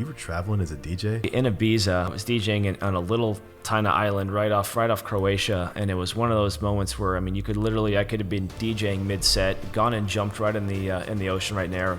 You were traveling as a DJ? In Ibiza, I was DJing on a little tiny island right off Croatia, and it was one of those moments where, I mean, I could have been DJing mid-set, gone and jumped right in the ocean right there,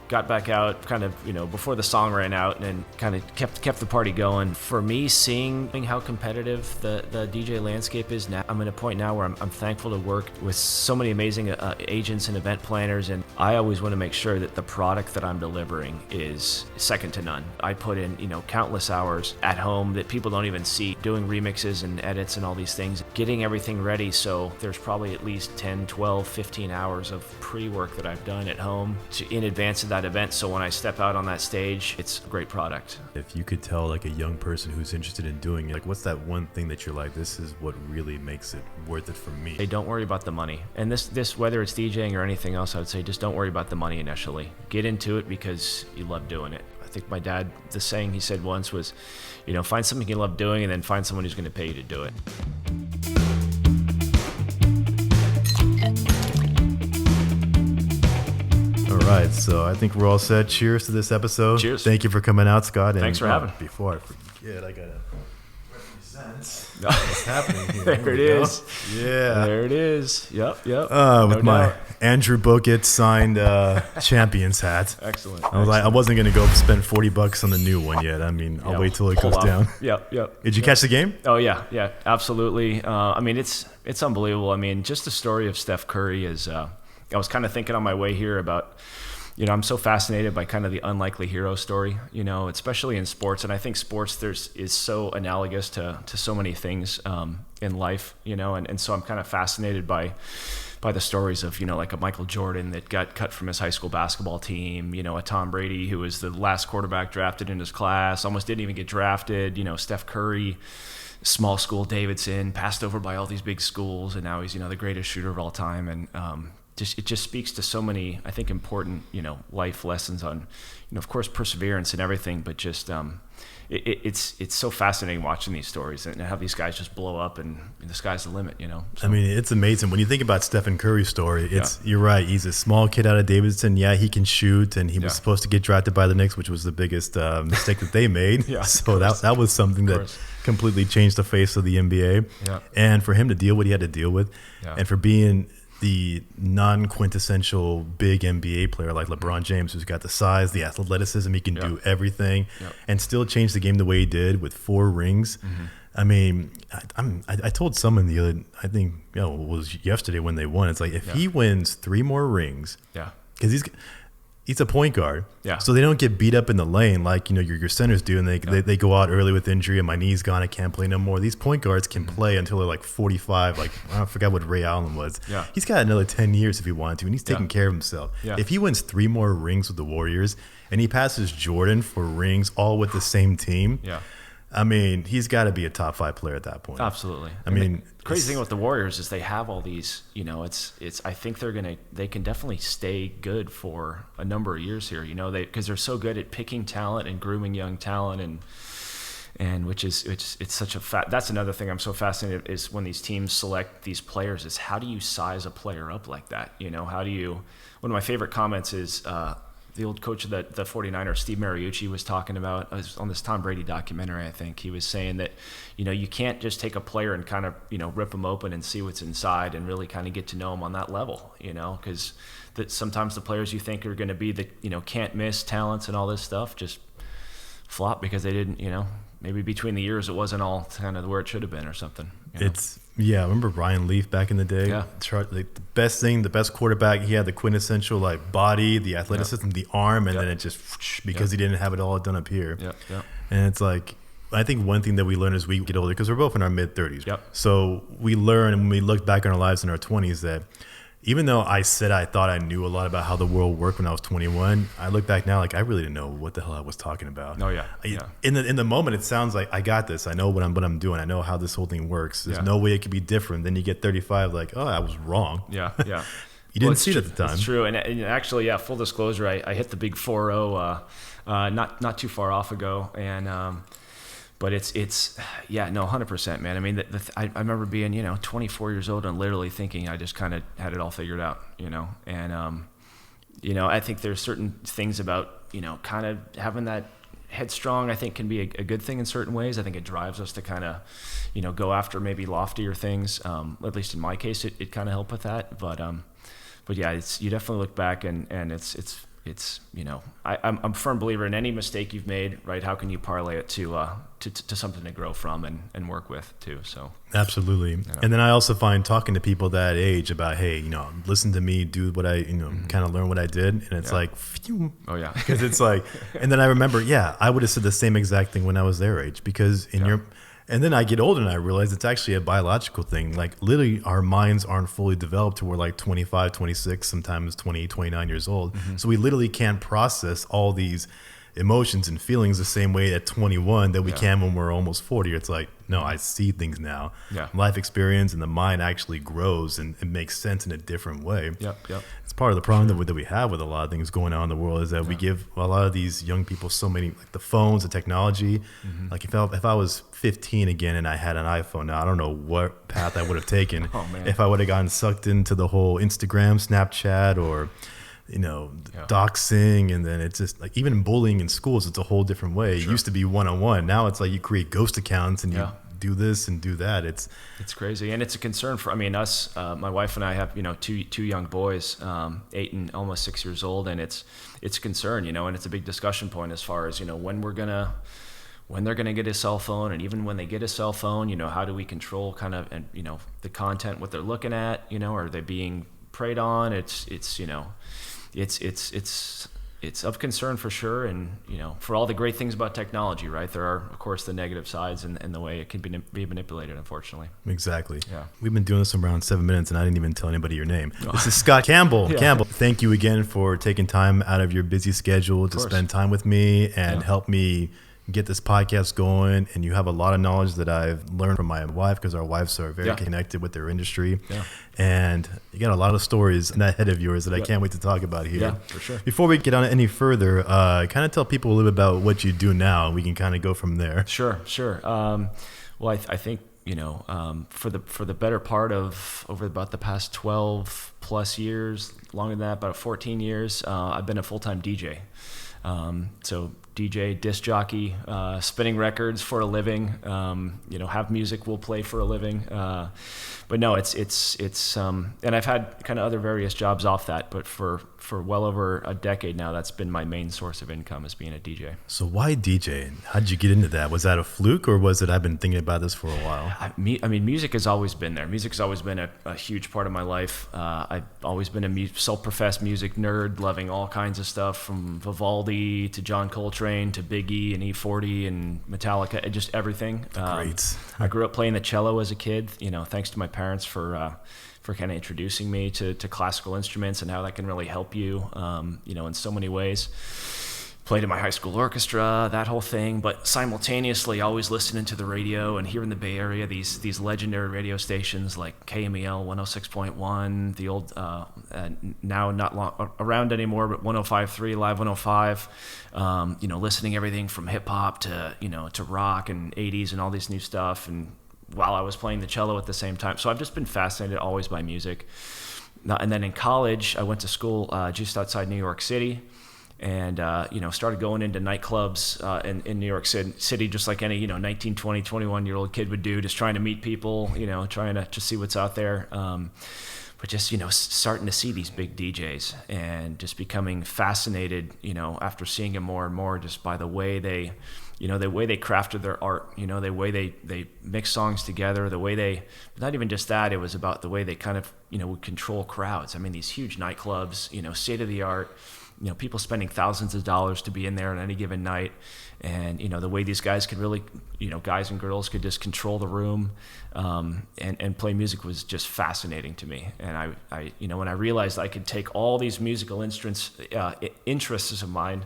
got back out kind of, before the song ran out, and kind of kept the party going. For me, seeing how competitive the DJ landscape is now, I'm at a point now where I'm thankful to work with so many amazing agents and event planners, and I always want to make sure that the product that I'm delivering is second to none. I put in, countless hours at home that people don't even see, doing remixes and edits and all these things, getting everything ready. So there's probably at least 10, 12, 15 hours of pre-work that I've done at home in advance of that event. So when I step out on that stage, it's a great product. If you could tell like a young person who's interested in doing it, like what's that one thing that you're like, this is what really makes it worth it for me? Hey, don't worry about the money. And this whether it's DJing or anything else, I would say just don't worry about the money initially. Get into it because you love doing it. I think my dad, the saying he said once was, find something you love doing and then find someone who's going to pay you to do it. All right, so I think we're all set. Cheers to this episode. Cheers. Thank you for coming out, Scott. Thanks for having me. Before I forget, I got to represent what's happening here. There it is. Yeah. There it is. Yep. With my Andrew Bogut signed Champions hat. Excellent. I wasn't going to go spend $40 on the new one yet. I mean, I'll wait till it goes down. Yep. Did you catch the game? Oh, yeah, absolutely. I mean, it's unbelievable. I mean, just the story of Steph Curry is, I was kind of thinking on my way here about, I'm so fascinated by kind of the unlikely hero story, especially in sports. And I think sports is so analogous to so many things in life, and so I'm kind of fascinated by the stories of, like a Michael Jordan that got cut from his high school basketball team, a Tom Brady who was the last quarterback drafted in his class, almost didn't even get drafted, Steph Curry, small school Davidson, passed over by all these big schools, and now he's, the greatest shooter of all time. And it just speaks to so many, I think, important, life lessons on, of course, perseverance and everything, but just it's so fascinating watching these stories and how these guys just blow up and the sky's the limit, So. I mean, it's amazing. When you think about Stephen Curry's story, you're right. He's a small kid out of Davidson. Yeah, he can shoot, and he was supposed to get drafted by the Knicks, which was the biggest mistake that they made. So that was something that completely changed the face of the NBA. Yeah. And for him to deal what he had to deal with, and for being the non-quintessential big NBA player like LeBron James, who's got the size, the athleticism, he can do everything, and still change the game the way he did with 4 rings. Mm-hmm. I mean, I told someone the other, I think, it was yesterday when they won. It's like if he wins 3 more rings, because he's a point guard, so they don't get beat up in the lane like your centers do, and they go out early with injury and my knee's gone, I can't play no more. These point guards can play until they're like 45. Like I forgot what Ray Allen was. He's got another 10 years if he wanted to, and he's taking care of himself. If he wins 3 more rings with the Warriors and he passes Jordan for rings all with the same team, I mean, he's got to be a top 5 player at that point. Absolutely. I mean, the crazy thing with the Warriors is they have all these, it's I think they can definitely stay good for a number of years here, because they're so good at picking talent and grooming young talent, and which is it's such a that's another thing I'm so fascinated is when these teams select these players is how do you size a player up like that? How do you, one of my favorite comments is, the old coach of the 49ers, Steve Mariucci, was talking about on this Tom Brady documentary, I think. He was saying that, you can't just take a player and kind of, rip them open and see what's inside and really kind of get to know them on that level, because that sometimes the players you think are going to be the, can't miss talents and all this stuff just flop because they didn't, maybe between the years it wasn't all kind of where it should have been or something. I remember Ryan Leaf back in the day. The best quarterback, he had the quintessential like body, the athleticism, the arm, and then it just because he didn't have it all done up here. And it's like, I think one thing that we learn as we get older, because we're both in our mid-30s, so we learn, and when we look back on our lives in our 20s, that even though I said I thought I knew a lot about how the world worked when I was 21, I look back now like I really didn't know what the hell I was talking about. In the moment, it sounds like I got this. I know what I'm doing. I know how this whole thing works. There's no way it could be different. Then you get 35, like, oh, I was wrong. You didn't see it at the time. It's true. And actually, full disclosure, I hit the big 4-0 not too far off ago, and but it's 100%, man. I mean, I remember being 24 years old and literally thinking I just kind of had it all figured out, and I think there's certain things about kind of having that headstrong, I think, can be a good thing in certain ways. I think it drives us to kind of, go after maybe loftier things. At least in my case, it kind of helped with that. But yeah, you definitely look back and it's I'm a firm believer in any mistake you've made, right? How can you parlay it to something to grow from and work with too? So absolutely. And then I also find talking to people that age about, hey, listen to me, do what I, kind of learn what I did. And it's like, phew. Oh yeah. Because it's like, and then I remember, I would have said the same exact thing when I was their age, because and then I get older and I realize it's actually a biological thing. Like literally our minds aren't fully developed till we're like 25, 26, sometimes 28, 29 years old. Mm-hmm. So we literally can't process all these emotions and feelings the same way at 21 that we can when we're almost 40. It's like, no, I see things now. Yeah. Life experience and the mind actually grows and it makes sense in a different way. Yep. It's part of the problem that we have with a lot of things going on in the world is that we give a lot of these young people so many, like the phones, the technology. Mm-hmm. Like if I was 15 again and I had an iPhone now, I don't know what path I would have taken. If I would have gotten sucked into the whole Instagram, Snapchat, or doxing, and then it's just like even bullying in schools, it's a whole different way. It used to be one-on-one. Now it's like you create ghost accounts and you do this and do that. It's crazy, and it's a concern for us. My wife and I have two young boys, 8 and almost 6 years old, and it's a concern, and it's a big discussion point as far as when they're gonna get a cell phone, and even when they get a cell phone, how do we control kind of and the content, what they're looking at, are they being preyed on? It's of concern for sure, and for all the great things about technology, right? There are, of course, the negative sides and the way it can be manipulated, unfortunately. Exactly. Yeah. We've been doing this around 7 minutes, and I didn't even tell anybody your name. This is Scott Campbell. Campbell, thank you again for taking time out of your busy schedule to spend time with me and help me get this podcast going. And you have a lot of knowledge that I've learned from my wife, because our wives are very connected with their industry. Yeah. And you got a lot of stories in that head of yours that I can't wait to talk about here. Yeah, for sure. Before we get on any further, kind of tell people a little bit about what you do now. We can kind of go from there. Sure. Well, I think, for the better part of over about the past 12 plus years, longer than that, about 14 years, I've been a full-time DJ. So DJ, disc jockey, spinning records for a living, have music we'll play for a living. But no, it's and I've had kind of other various jobs off that, but for well over a decade now, that's been my main source of income, is being a DJ. So why DJ? How did you get into that? Was that a fluke, or was it I've been thinking about this for a while? I mean, music has always been there. Music has always been a huge part of my life. I've always been a self-professed music nerd, loving all kinds of stuff from Vivaldi to John Coltrane to Biggie and E40 and Metallica, just everything. Great. I grew up playing the cello as a kid, thanks to my parents for kind of introducing me to classical instruments and how that can really help you, in so many ways. Played in my high school orchestra, that whole thing, but simultaneously always listening to the radio. And here in the Bay Area, these legendary radio stations like KMEL 106.1, the old, now not long around anymore, but 105.3, Live 105, listening everything from hip hop to rock and 80s and all this new stuff. And while I was playing the cello at the same time. So I've just been fascinated always by music. And then in college, I went to school just outside New York City, and started going into nightclubs in New York City, just like any 19, 20, 21-year-old kid would do, just trying to meet people, trying to just see what's out there. But just starting to see these big DJs and just becoming fascinated, after seeing them more and more, just by the way they crafted their art, the way they mix songs together, the way they, not even just that, it was about the way they kind of, would control crowds. I mean, these huge nightclubs, state of the art, people spending thousands of dollars to be in there on any given night. And, the way these guys could really, guys and girls could just control the room, and play music was just fascinating to me. And I when I realized I could take all these musical interests of mine,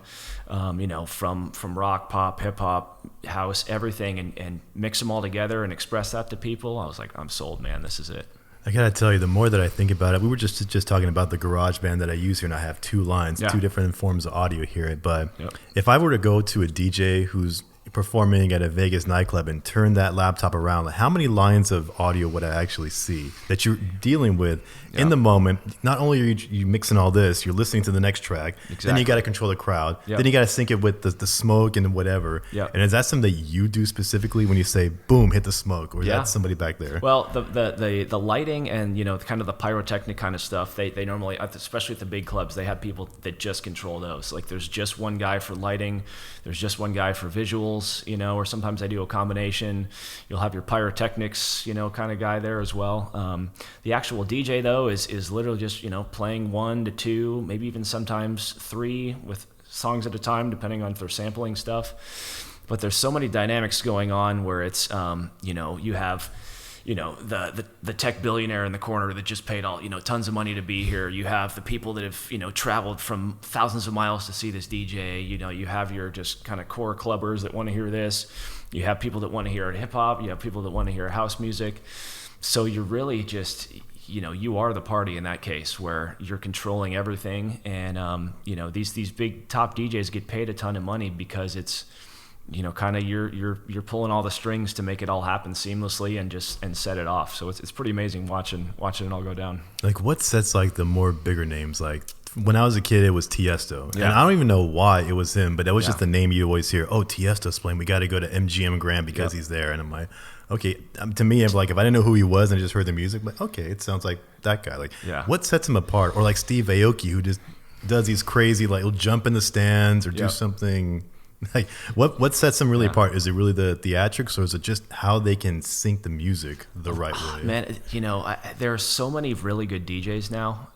from rock, pop, hip hop, house, everything, and mix them all together and express that to people, I was like, I'm sold, man. This is it. I gotta tell you, the more that I think about it, we were just talking about the garage band that I use here, and I have two lines, two different forms of audio here. But if I were to go to a DJ who's performing at a Vegas nightclub and turn that laptop around, like how many lines of audio would I actually see that you're dealing with in the moment? Not only are you mixing all this, you're listening to the next track, then you got to control the crowd, then you got to sync it with the smoke and whatever. And is that something that you do specifically when you say, boom, hit the smoke, or is that somebody back there? Well, the lighting and, kind of the pyrotechnic kind of stuff, they normally, especially at the big clubs, they have people that just control those. Like there's just one guy for lighting, there's just one guy for visuals, or sometimes I do a combination. You'll have your pyrotechnics, kind of guy there as well. The actual DJ though is literally just, playing 1 to 2, maybe even sometimes 3 with songs at a time, depending on if they're sampling stuff. But there's so many dynamics going on where it's, you have, the tech billionaire in the corner that just paid all, tons of money to be here. You have the people that have, traveled from thousands of miles to see this DJ. You have your just kind of core clubbers that want to hear this. You have people that want to hear hip hop. You have people that want to hear house music. So you're really just, you are the party in that case where you're controlling everything. And, these big top DJs get paid a ton of money because it's, kind of you're pulling all the strings to make it all happen seamlessly and set it off. So it's pretty amazing watching it all go down. Like what sets like the more bigger names? Like when I was a kid, it was Tiesto, and I don't even know why it was him, but that was just the name you always hear. Oh, Tiesto's playing. We got to go to MGM Grand because he's there. And I'm like, okay. To me, if I didn't know who he was and I just heard the music, but okay, it sounds like that guy. Like what sets him apart? Or like Steve Aoki, who just does these crazy, like he'll jump in the stands or do something. Like what sets them really apart? Is it really the theatrics, or is it just how they can sync the music the right way? Man, there are so many really good DJs now.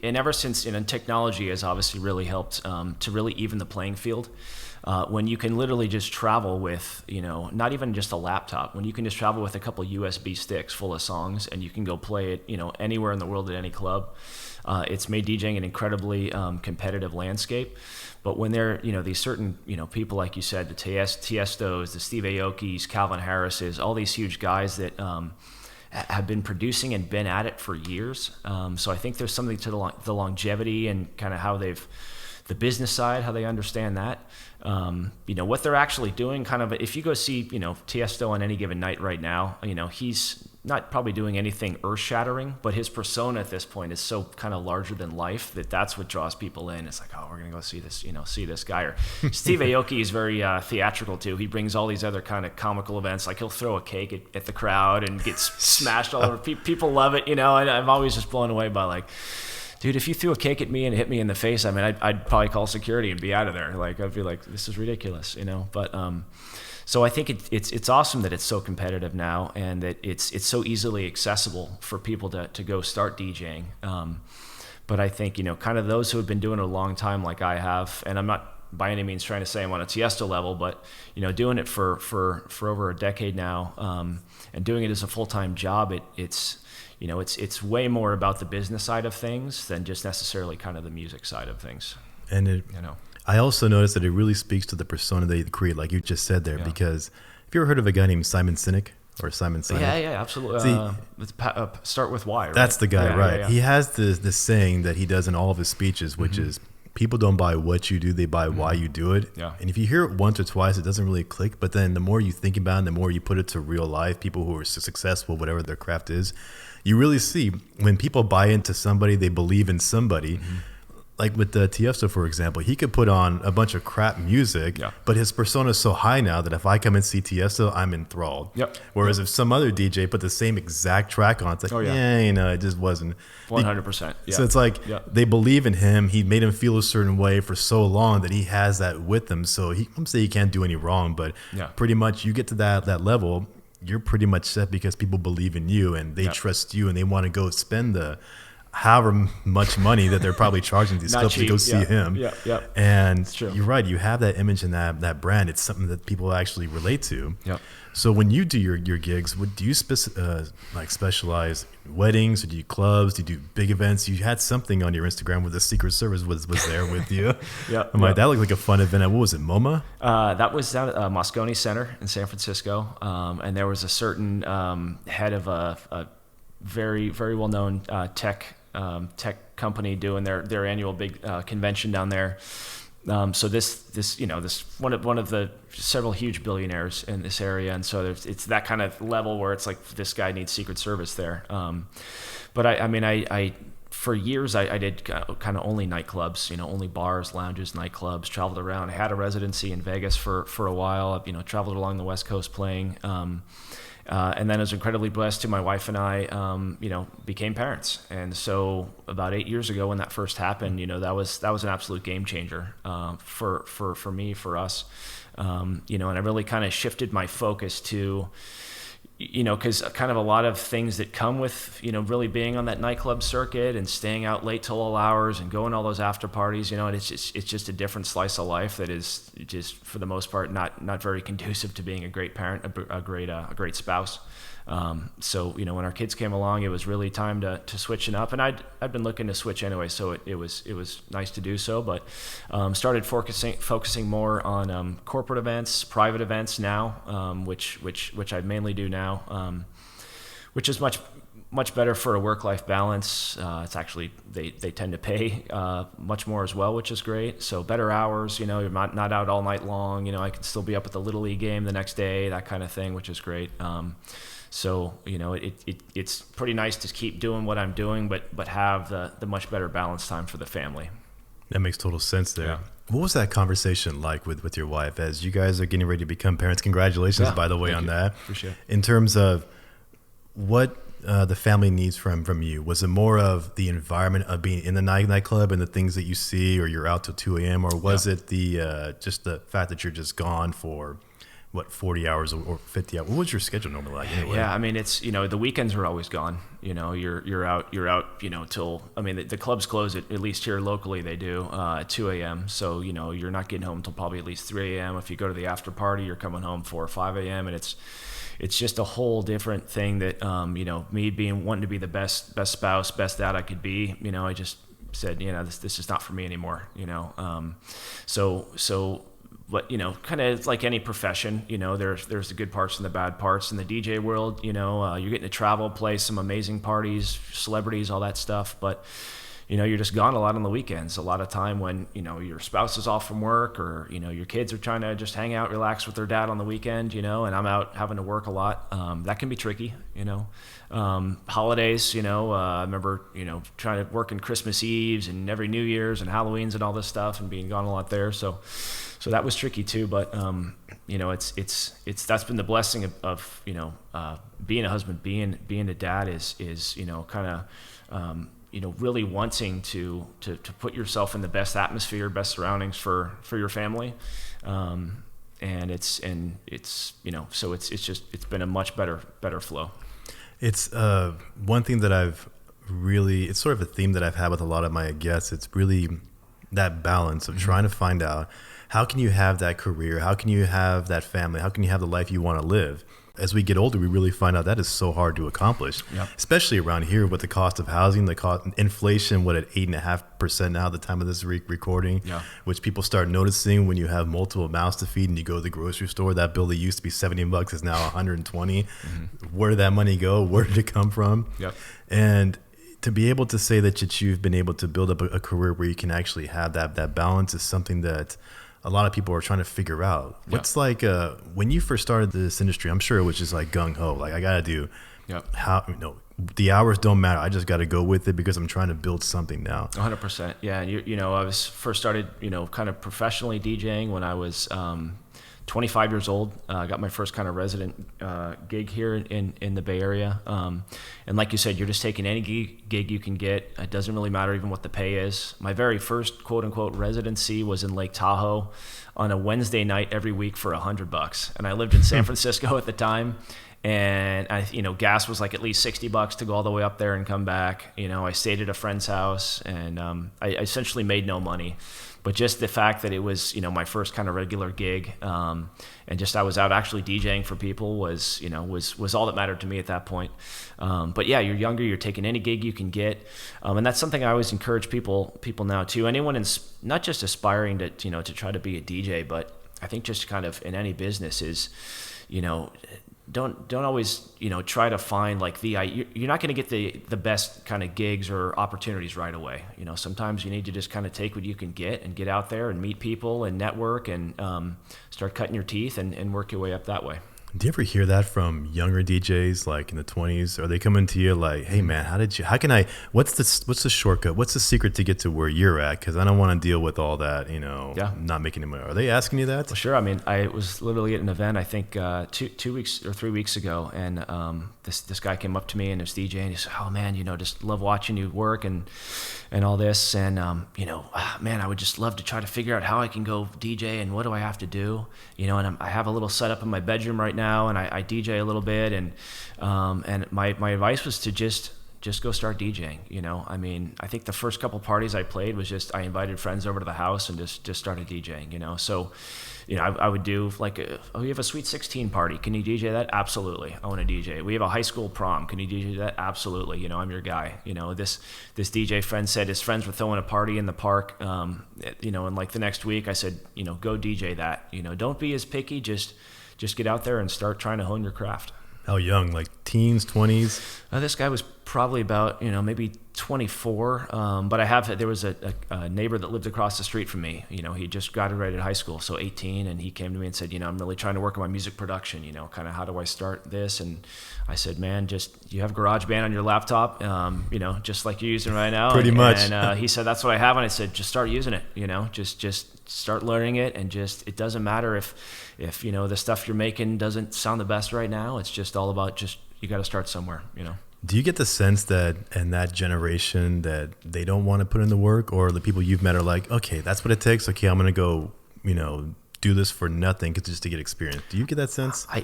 And ever since technology has obviously really helped to really even the playing field. When you can literally just travel with, not even just a laptop, when you can just travel with a couple USB sticks full of songs and you can go play it, anywhere in the world at any club. It's made DJing an incredibly competitive landscape. But when there, these certain, people like you said, the Tiestos, the Steve Aokis, Calvin Harrises, all these huge guys that have been producing and been at it for years. So I think there's something to the longevity and kind of how the business side, how they understand that. What they're actually doing, kind of, if you go see, Tiesto on any given night right now, he's not probably doing anything earth-shattering, but his persona at this point is so kind of larger than life that's what draws people in. It's like, oh, we're going to go see this guy. Or Steve Aoki is very theatrical too. He brings all these other kind of comical events. Like he'll throw a cake at the crowd and gets smashed all over. People love it, and I'm always just blown away by like, dude, if you threw a cake at me and hit me in the face, I mean, I'd probably call security and be out of there. Like, I'd be like, this is ridiculous, But so I think it's awesome that it's so competitive now and that it's so easily accessible for people to go start DJing. But I think, kind of those who have been doing it a long time like I have, and I'm not by any means trying to say I'm on a Tiesto level, but, doing it for over a decade now and doing it as a full-time job, it's way more about the business side of things than just necessarily kind of the music side of things. And I also noticed that it really speaks to the persona that you create, like you just said there, because have you ever heard of a guy named Simon Sinek or Simon Sinek? Yeah, absolutely. Start with why, right? That's the guy, right? Yeah. He has this saying that he does in all of his speeches, which is, people don't buy what you do, they buy why you do it. Yeah. And if you hear it once or twice, it doesn't really click. But then the more you think about it, the more you put it to real life, people who are successful, whatever their craft is, you really see when people buy into somebody, they believe in somebody. Like with the Tiesto, for example, he could put on a bunch of crap music, but his persona is so high now that if I come and see Tiesto, I'm enthralled. Whereas if some other DJ put the same exact track on, it's like, it just wasn't. 100%. So it's like they believe in him. He made him feel a certain way for so long that he has that with him. So I'm saying he can't do any wrong, but pretty much you get to that level, you're pretty much set because people believe in you and they trust you and they want to go spend the however much money that they're probably charging these clubs to go see him. And you're right, you have that image and that brand. It's something that people actually relate to. So when you do your gigs, do you specialize in weddings, or do you clubs, do you do big events? You had something on your Instagram where the Secret Service was there with you. I'm like, that looked like a fun event. What was it, MoMA? That was down at Moscone Center in San Francisco. And there was a certain head of a very, very well-known tech company doing their annual big convention down there. So this one of the several huge billionaires in this area, and so it's that kind of level where it's like this guy needs Secret Service there. But I for years I did kind of only nightclubs, only bars, lounges, nightclubs. Traveled around. I had a residency in Vegas for a while. Traveled along the West Coast playing. And then I was incredibly blessed to my wife and I, became parents. And so about 8 years ago when that first happened, that was an absolute game changer for me, for us. And I really kind of shifted my focus to, because kind of a lot of things that come with, really being on that nightclub circuit and staying out late till all hours and going to all those after parties, and it's just a different slice of life that is just, for the most part, not very conducive to being a great parent, a great spouse. So, when our kids came along, it was really time to switch it up, and I'd been looking to switch anyway, so it was nice to do so, but started focusing more on corporate events, private events now, which I mainly do now, which is much better for a work-life balance. It's actually, they tend to pay much more as well, which is great. So better hours, you're not out all night long. I can still be up at the Little League game the next day, that kind of thing, which is great. So, it's pretty nice to keep doing what I'm doing, but have the much better balance time for the family. That makes total sense there. Yeah. What was that conversation like with your wife as you guys are getting ready to become parents? Congratulations, by the way, on that. Appreciate it. In terms of what the family needs from you, was it more of the environment of being in the nightclub and the things that you see, or you're out till 2 a.m., or was it the just the fact that you're just gone for 40 hours or 50 hours? What was your schedule normally like anyway? Yeah, it's, the weekends are always gone. You're out, till, the clubs close at least here locally, they do, at 2 a.m. So, you're not getting home till probably at least 3 a.m. If you go to the after party, you're coming home 4 or 5 a.m. And it's just a whole different thing that, me wanting to be the best spouse, best dad I could be, I just said, this is not for me anymore, But, kind of like any profession, there's the good parts and the bad parts. In the DJ world, you're getting to travel, play some amazing parties, celebrities, all that stuff. But, you're just gone a lot on the weekends. A lot of time when, your spouse is off from work, or, your kids are trying to just hang out, relax with their dad on the weekend, and I'm out having to work a lot. That can be tricky, holidays, I remember, trying to work in Christmas Eves and every New Year's and Halloween's and all this stuff, and being gone a lot there. So that was tricky too, but it's that's been the blessing of being a husband, being a dad is kind of really wanting to put yourself in the best atmosphere, best surroundings for your family, and it's been a much better flow. It's one thing that it's sort of a theme that I've had with a lot of my guests. It's really that balance of trying to find out, how can you have that career? How can you have that family? How can you have the life you want to live? As we get older, we really find out that is so hard to accomplish, especially around here with the cost of housing, the cost inflation, at 8.5% now at the time of this recording, which people start noticing when you have multiple mouths to feed and you go to the grocery store. That bill that used to be $70 is now $120. Where did that money go? Where did it come from? And to be able to say that you've been able to build up a career where you can actually have that balance is something that a lot of people are trying to figure out. What's like when you first started this industry, I'm sure it was just like gung ho, like I gotta do the hours don't matter, I just got to go with it because I'm trying to build something now. 100%. Yeah. And I was first started kind of professionally DJing when I was 25 years old. I got my first kind of resident gig here in the Bay Area. And like you said, you're just taking any gig you can get. It doesn't really matter even what the pay is. My very first quote unquote residency was in Lake Tahoe on a Wednesday night every week for $100. And I lived in San Francisco at the time. And gas was like at least $60 to go all the way up there and come back. I stayed at a friend's house, and I essentially made no money. But just the fact that it was, my first kind of regular gig, and just I was out actually DJing for people was all that mattered to me at that point. But yeah, you're younger, you're taking any gig you can get, and that's something I always encourage people now too. Anyone not just aspiring to try to be a DJ, but I think just kind of in any business is, don't always, try to find like you're not going to get the best kind of gigs or opportunities right away. Sometimes you need to just kind of take what you can get and get out there and meet people and network and start cutting your teeth and work your way up that way. Do you ever hear that from younger DJs like in the 20s? Are they coming to you like, hey man, what's the shortcut? What's the secret to get to where you're at? Because I don't want to deal with all that, not making any money. Are they asking you that? Well, sure. I mean, I was literally at an event, I think 2 weeks or 3 weeks ago, and this guy came up to me and this DJ, and he said, oh man, just love watching you work and all this. And, man, I would just love to try to figure out how I can go DJ and what do I have to do? And I have a little setup in my bedroom right now, and I DJ a little bit, and my advice was to just go start DJing. I mean, I think the first couple parties I played was just I invited friends over to the house and just started DJing. So I would do like we have a Sweet 16 party, can you DJ that? Absolutely, I want to DJ. We have a high school prom, can you DJ that? Absolutely, I'm your guy. This DJ friend said his friends were throwing a party in the park, and like the next week I said, go DJ that. Don't be as picky, just get out there and start trying to hone your craft. How young? Like teens, 20s? This guy was probably about, maybe 24. But there was a neighbor that lived across the street from me. He just graduated high school, so 18, and he came to me and said, I'm really trying to work on my music production, kind of how do I start this? And I said, man, you have GarageBand on your laptop, just like you're using right now. Pretty much. And he said, that's what I have. And I said, just start using it, just start learning it. And it doesn't matter if the stuff you're making doesn't sound the best right now. It's just all about you got to start somewhere, Do you get the sense that in that generation that they don't want to put in the work, or the people you've met are like, okay, that's what it takes. Okay, I'm going to go, do this for nothing just to get experience. Do you get that sense? I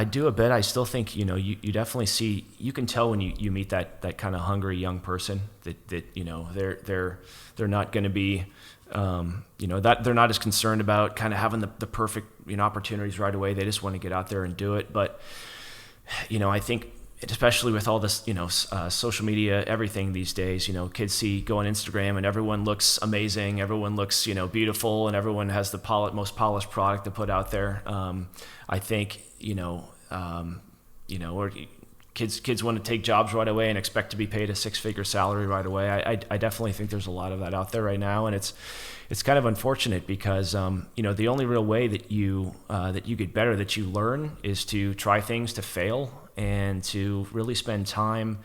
do a bit. I still think, you definitely see, you can tell when you meet that kind of hungry young person that they're not going to be, that they're not as concerned about kind of having the perfect, opportunities right away. They just want to get out there and do it. But, I think, especially with all this, social media, everything these days, kids go on Instagram and everyone looks amazing. Everyone looks, beautiful, and everyone has the most polished product to put out there. I think, or kids want to take jobs right away and expect to be paid a 6-figure salary right away. I definitely think there's a lot of that out there right now. And it's kind of unfortunate because, the only real way that you get better, that you learn, is to try things, to fail, and to really spend time,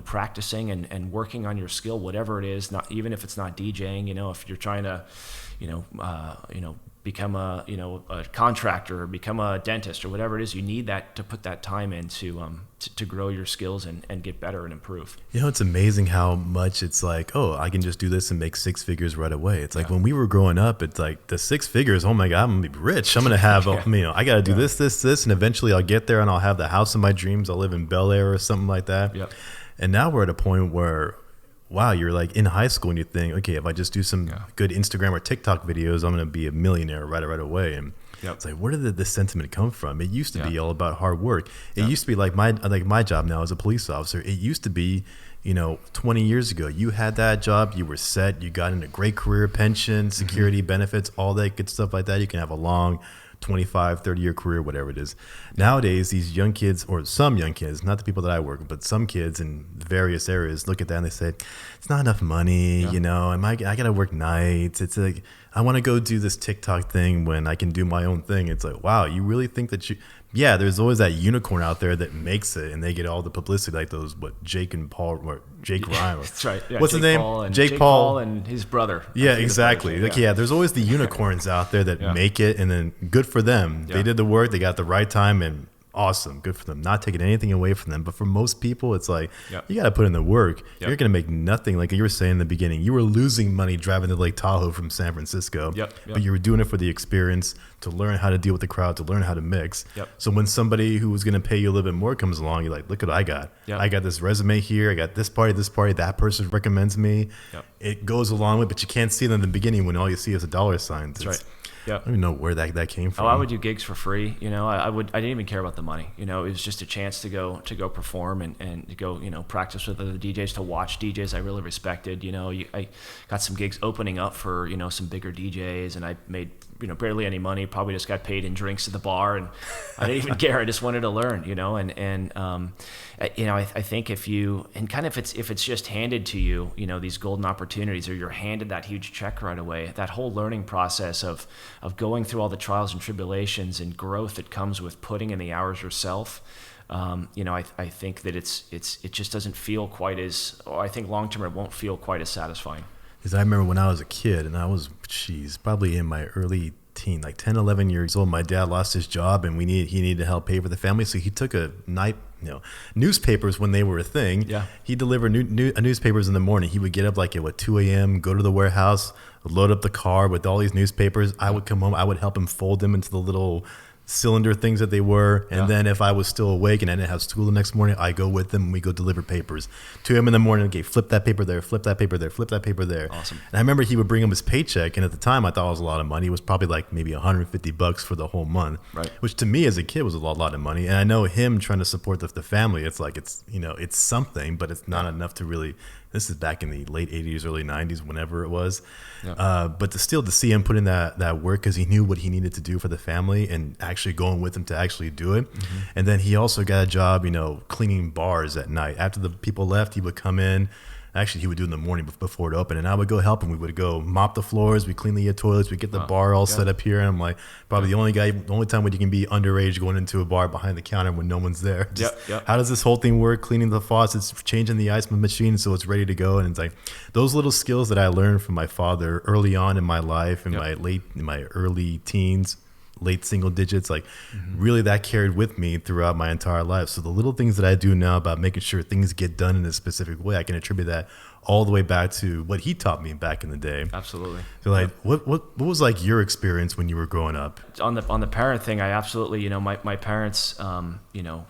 practicing and working on your skill, whatever it is. Not even if it's not DJing. If you're trying to, become a contractor or become a dentist or whatever it is, you need that to put that time in to grow your skills and get better and improve. It's amazing how much it's like, oh, I can just do this and make 6 figures right away. It's like when we were growing up, it's like the 6 figures, oh my God, I'm gonna be rich. I'm gonna have, I gotta do this, and eventually I'll get there and I'll have the house of my dreams. I'll live in Bel Air or something like that. Yep. And now we're at a point where, wow, you're like in high school and you think, okay, if I just do some good Instagram or TikTok videos, I'm going to be a millionaire right away. And it's like, where did the sentiment come from? It used to be all about hard work. It used to be like my job now as a police officer. It used to be, 20 years ago, you had that job, you were set, you got in a great career, pension, security, benefits, all that good stuff like that. You can have a long 25, 30-year career, whatever it is. Nowadays, these young kids, or some young kids, not the people that I work with, but some kids in various areas look at that and they say, it's not enough money, I got to work nights. It's like, I want to go do this TikTok thing when I can do my own thing. It's like, wow, you really think that there's always that unicorn out there that makes it and they get all the publicity, like those, Jake and Paul, or Jake Ryan. That's right. Yeah, what's his name? Jake Paul and his brother. Yeah, exactly. There's always the unicorns out there that make it, and then good for them. They did the work, they got the right time, and awesome, good for them. Not taking anything away from them. But for most people, it's like, you got to put in the work. You're going to make nothing. Like you were saying in the beginning, you were losing money driving to Lake Tahoe from San Francisco. But you were doing it for the experience, to learn how to deal with the crowd, to learn how to mix. So when somebody who was going to pay you a little bit more comes along, you're like, look what I got. I got this resume here. I got this party, that person recommends me. It goes along with, but you can't see them in the beginning when all you see is a dollar sign. That's right. I don't even know where that came from. I would do gigs for free. I didn't even care about the money. It was just a chance to go perform and to go, practice with other DJs, to watch DJs I really respected. I got some gigs opening up for, some bigger DJs, and I made barely any money. Probably just got paid in drinks at the bar, and I didn't even care. I just wanted to learn, I think if it's just handed to you, these golden opportunities, or you're handed that huge check right away, that whole learning process of going through all the trials and tribulations and growth that comes with putting in the hours yourself. I think that it just doesn't feel quite as, or I think long term it won't feel quite as satisfying. Because I remember when I was a kid, and I was, probably in my early teen, like 10, 11 years old, my dad lost his job, and he needed to help pay for the family. So he took newspapers when they were a thing. Yeah. He delivered newspapers in the morning. He would get up like at 2 a.m., go to the warehouse, load up the car with all these newspapers. I would come home. I would help him fold them into the little cylinder things that they were, and then if I was still awake and I didn't have school the next morning, I go with them and we go deliver papers. 2 a.m. in the morning, okay, flip that paper there, flip that paper there, flip that paper there. Awesome. And I remember he would bring him his paycheck, and at the time I thought it was a lot of money. It was probably like maybe $150 for the whole month, right? Which to me as a kid was a lot of money. And I know him trying to support the family. It's like it's something, but it's not enough to really. This is back in the late 80s, early 90s, whenever it was. Yeah. But to see him put in that work, because he knew what he needed to do for the family, and actually going with him to actually do it. Mm-hmm. And then he also got a job, cleaning bars at night. After the people left, he would come in. Actually, he would do it in the morning before it opened, and I would go help him. We would go mop the floors, we clean the toilets, we get the bar all set up here. And I'm like, probably the only time when you can be underage going into a bar behind the counter when no one's there. How does this whole thing work? Cleaning the faucets, changing the ice machine so it's ready to go. And it's like those little skills that I learned from my father early on in my life, in my early teens, late single digits, really that carried with me throughout my entire life. So the little things that I do now about making sure things get done in a specific way, I can attribute that all the way back to what he taught me back in the day. Absolutely. So what was like your experience when you were growing up? On the parent thing, I absolutely, my parents,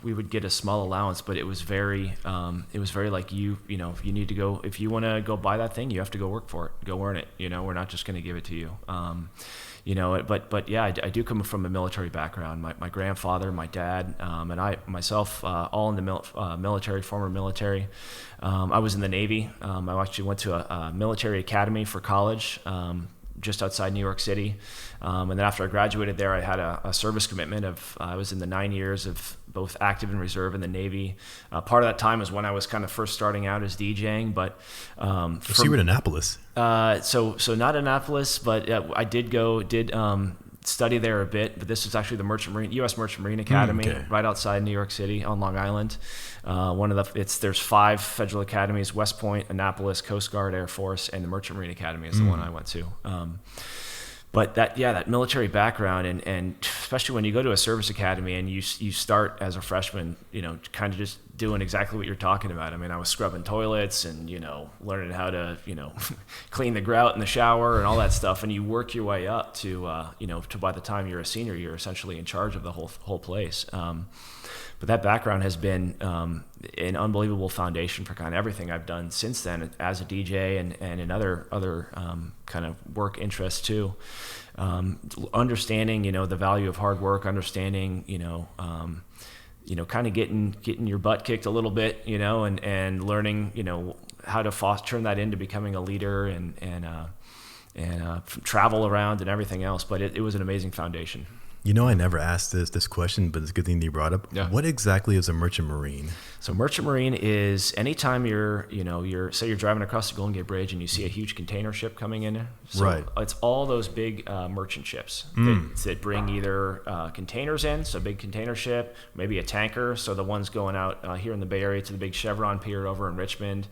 we would get a small allowance, but it was very like you need to go, if you want to go buy that thing, you have to go work for it, go earn it. We're not just going to give it to you. But yeah, I do come from a military background. My grandfather, my dad, and I myself, all in the military, former military. I was in the Navy. I actually went to a military academy for college, just outside New York City. And then after I graduated there, I had a service commitment I was in the 9 years of both active and reserve in the Navy. Part of that time was when I was kind of first starting out as DJing, but so you were in Annapolis. So not Annapolis, but I did study there a bit, but this was actually the U.S. Merchant Marine Academy, right outside New York City on Long Island. There's 5 federal academies: West Point, Annapolis, Coast Guard, Air Force, and the Merchant Marine Academy is the one I went to. But that military background, and especially when you go to a service academy and you start as a freshman, kind of just doing exactly what you're talking about. I mean, I was scrubbing toilets and, learning how to, clean the grout in the shower and all that stuff. And you work your way up to by the time you're a senior, you're essentially in charge of the whole place. But that background has been an unbelievable foundation for kind of everything I've done since then as a DJ and in other kind of work interests too. Understanding, the value of hard work, understanding, kind of getting your butt kicked a little bit, and learning, how to turn that into becoming a leader and travel around and everything else. But it was an amazing foundation. I never asked this question, but it's a good thing that you brought up. Yeah. What exactly is a merchant marine? So merchant marine is anytime you're say you're driving across the Golden Gate Bridge and you see a huge container ship coming in. So right. It's all those big merchant ships that bring either containers in, so a big container ship, maybe a tanker. So the ones going out here in the Bay Area to the big Chevron pier over in Richmond.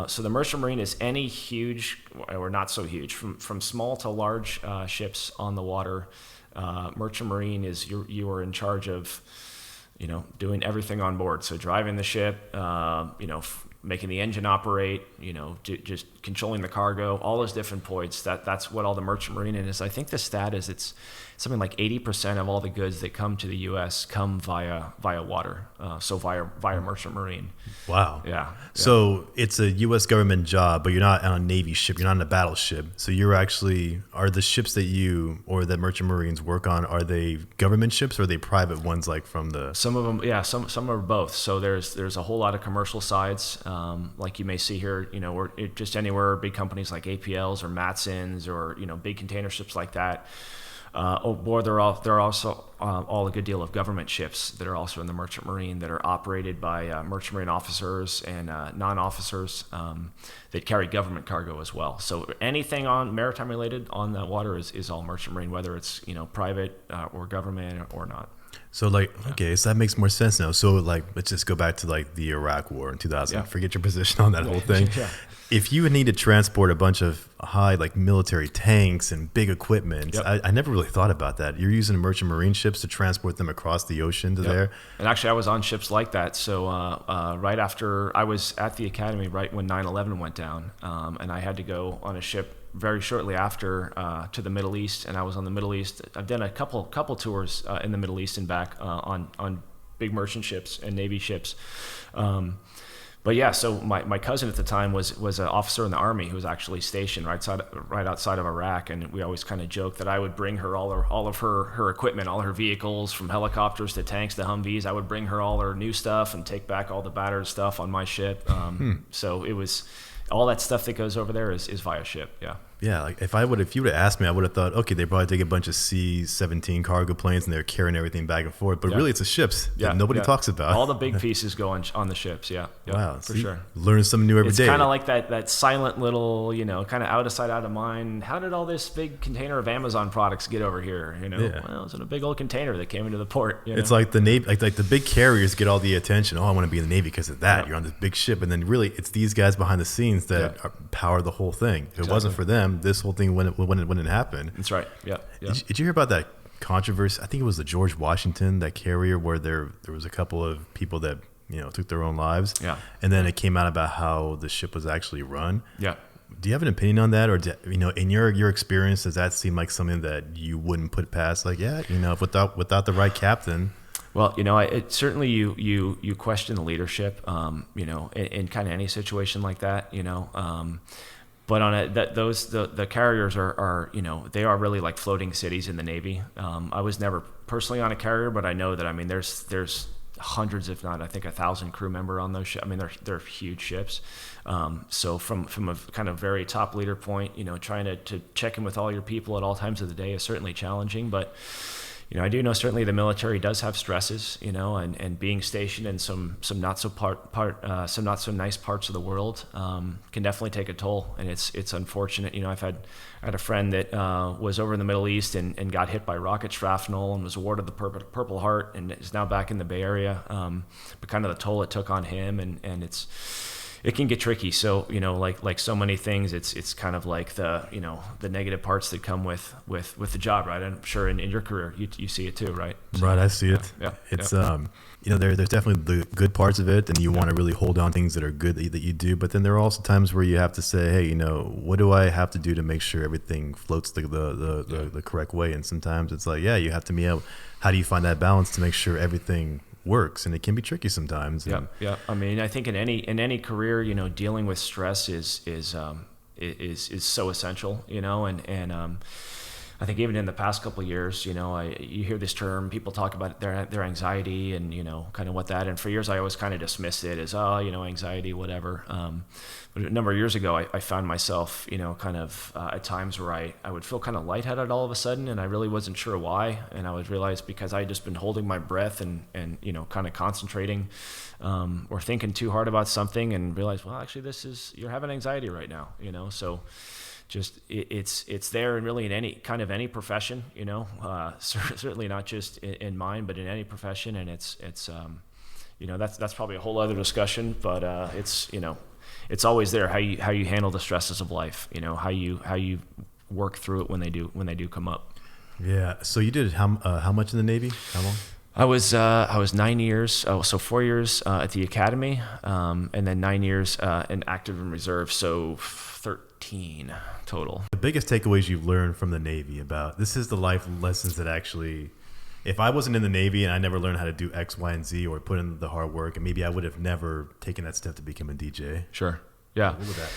So the merchant marine is any huge, or not so huge, from small to large ships on the water. Merchant marine is you are in charge of, doing everything on board. So driving the ship, making the engine operate, just controlling the cargo, all those different points. That's what all the merchant marine is. I think the stat is it's something like 80% of all the goods that come to the U.S. come via water. So via merchant marine. Wow. Yeah. So it's a U.S. government job, but you're not on a Navy ship. You're not on a battleship. So are the ships that you or that merchant marines work on, are they government ships or are they private ones like from the? Some of them, yeah. Some are both. So there's a whole lot of commercial sides, like you may see here. Or just anywhere big companies like APLs or Matsons or big container ships like that. Or there are also all a good deal of government ships that are also in the Merchant Marine that are operated by Merchant Marine officers and non-officers that carry government cargo as well. So anything on maritime related on that water is all Merchant Marine, whether it's private or government or not. So okay, so that makes more sense now. So let's just go back to the Iraq War in 2000. Yeah. Forget your position on that whole thing. Yeah. If you would need to transport a bunch of high military tanks and big equipment, I never really thought about that. You're using merchant marine ships to transport them across the ocean to there. And actually, I was on ships like that. So right after I was at the academy, right when 9/11 went down, and I had to go on a ship very shortly after to the Middle East, and I was on the Middle East. I've done a couple tours in the Middle East and back on big merchant ships and Navy ships. But yeah, so my cousin at the time was an officer in the Army who was actually stationed right outside of Iraq, and we always kind of joked that I would bring her all of her equipment, all her vehicles, from helicopters to tanks to Humvees. I would bring her all her new stuff and take back all the battered stuff on my ship. So it was all that stuff that goes over there is via ship. Yeah. Yeah, if you would have asked me, I would have thought, okay, they probably take a bunch of C-17 cargo planes and they're carrying everything back and forth. But really, it's the ships that nobody talks about. All the big pieces go on the ships. Yeah. Wow, for sure. Learn something new every day. It's kind of like that silent little, kind of out of sight, out of mind. How did all this big container of Amazon products get over here? Well, it's in a big old container that came into the port. It's like the Navy, like the big carriers get all the attention. Oh, I want to be in the Navy because of that. You're on this big ship, and then really, it's these guys behind the scenes that power the whole thing. If it wasn't for them, this whole thing wouldn't happen. That's right. Yeah. Did you hear about that controversy? I think it was the George Washington, that carrier, where there was a couple of people that took their own lives. Yeah. And then it came out about how the ship was actually run. Yeah. Do you have an opinion on that, or in your experience, does that seem like something that you wouldn't put past? Without the right captain. Well, it certainly you question the leadership, in kind of any situation like that, But on the carriers are they are really like floating cities in the Navy. I was never personally on a carrier, but I know that there's hundreds, if not I think 1,000 crew member on those ships. I mean they're huge ships. So from a kind of very top leader point, trying to check in with all your people at all times of the day is certainly challenging, but. I do know certainly the military does have stresses, and being stationed in some not so nice parts of the world can definitely take a toll, and it's unfortunate. I had a friend that was over in the Middle East and got hit by rocket shrapnel and was awarded the Purple Heart and is now back in the Bay Area. But kind of the toll it took on him, and it can get tricky. So, like so many things, it's kind of like the negative parts that come with the job, right? I'm sure in your career, you see it too, right? So, right. I see it. Yeah. It's, there's definitely the good parts of it, and you want to really hold on things that are good that you do. But then there are also times where you have to say, hey, what do I have to do to make sure everything floats the correct way? And sometimes it's like, you have to be able, how do you find that balance to make sure everything works? And it can be tricky sometimes. Yeah. I mean, I think in any career, dealing with stress is so essential, and I think even in the past couple of years, you hear this term, people talk about their anxiety and, kind of what that, and for years I always kind of dismissed it as, anxiety, whatever. But a number of years ago, I found myself, kind of at times where I would feel kind of lightheaded all of a sudden, and I really wasn't sure why. And I would realize because I had just been holding my breath and kind of concentrating or thinking too hard about something, and realized, well, actually, you're having anxiety right now, so. Just it's there, and really in any profession, certainly not just in mine, but in any profession, and it's that's probably a whole other discussion, but it's always there, how you handle the stresses of life, how you work through it when they do come up. Yeah. So you did how much in the Navy? How long? I was 9 years, so 4 years at the academy, and then 9 years in active and reserve, so 13 total. The biggest takeaways you've learned from the Navy about this is the life lessons that actually, if I wasn't in the Navy and I never learned how to do X, Y, and Z or put in the hard work, and maybe I would have never taken that step to become a DJ. Sure. Yeah. What would that?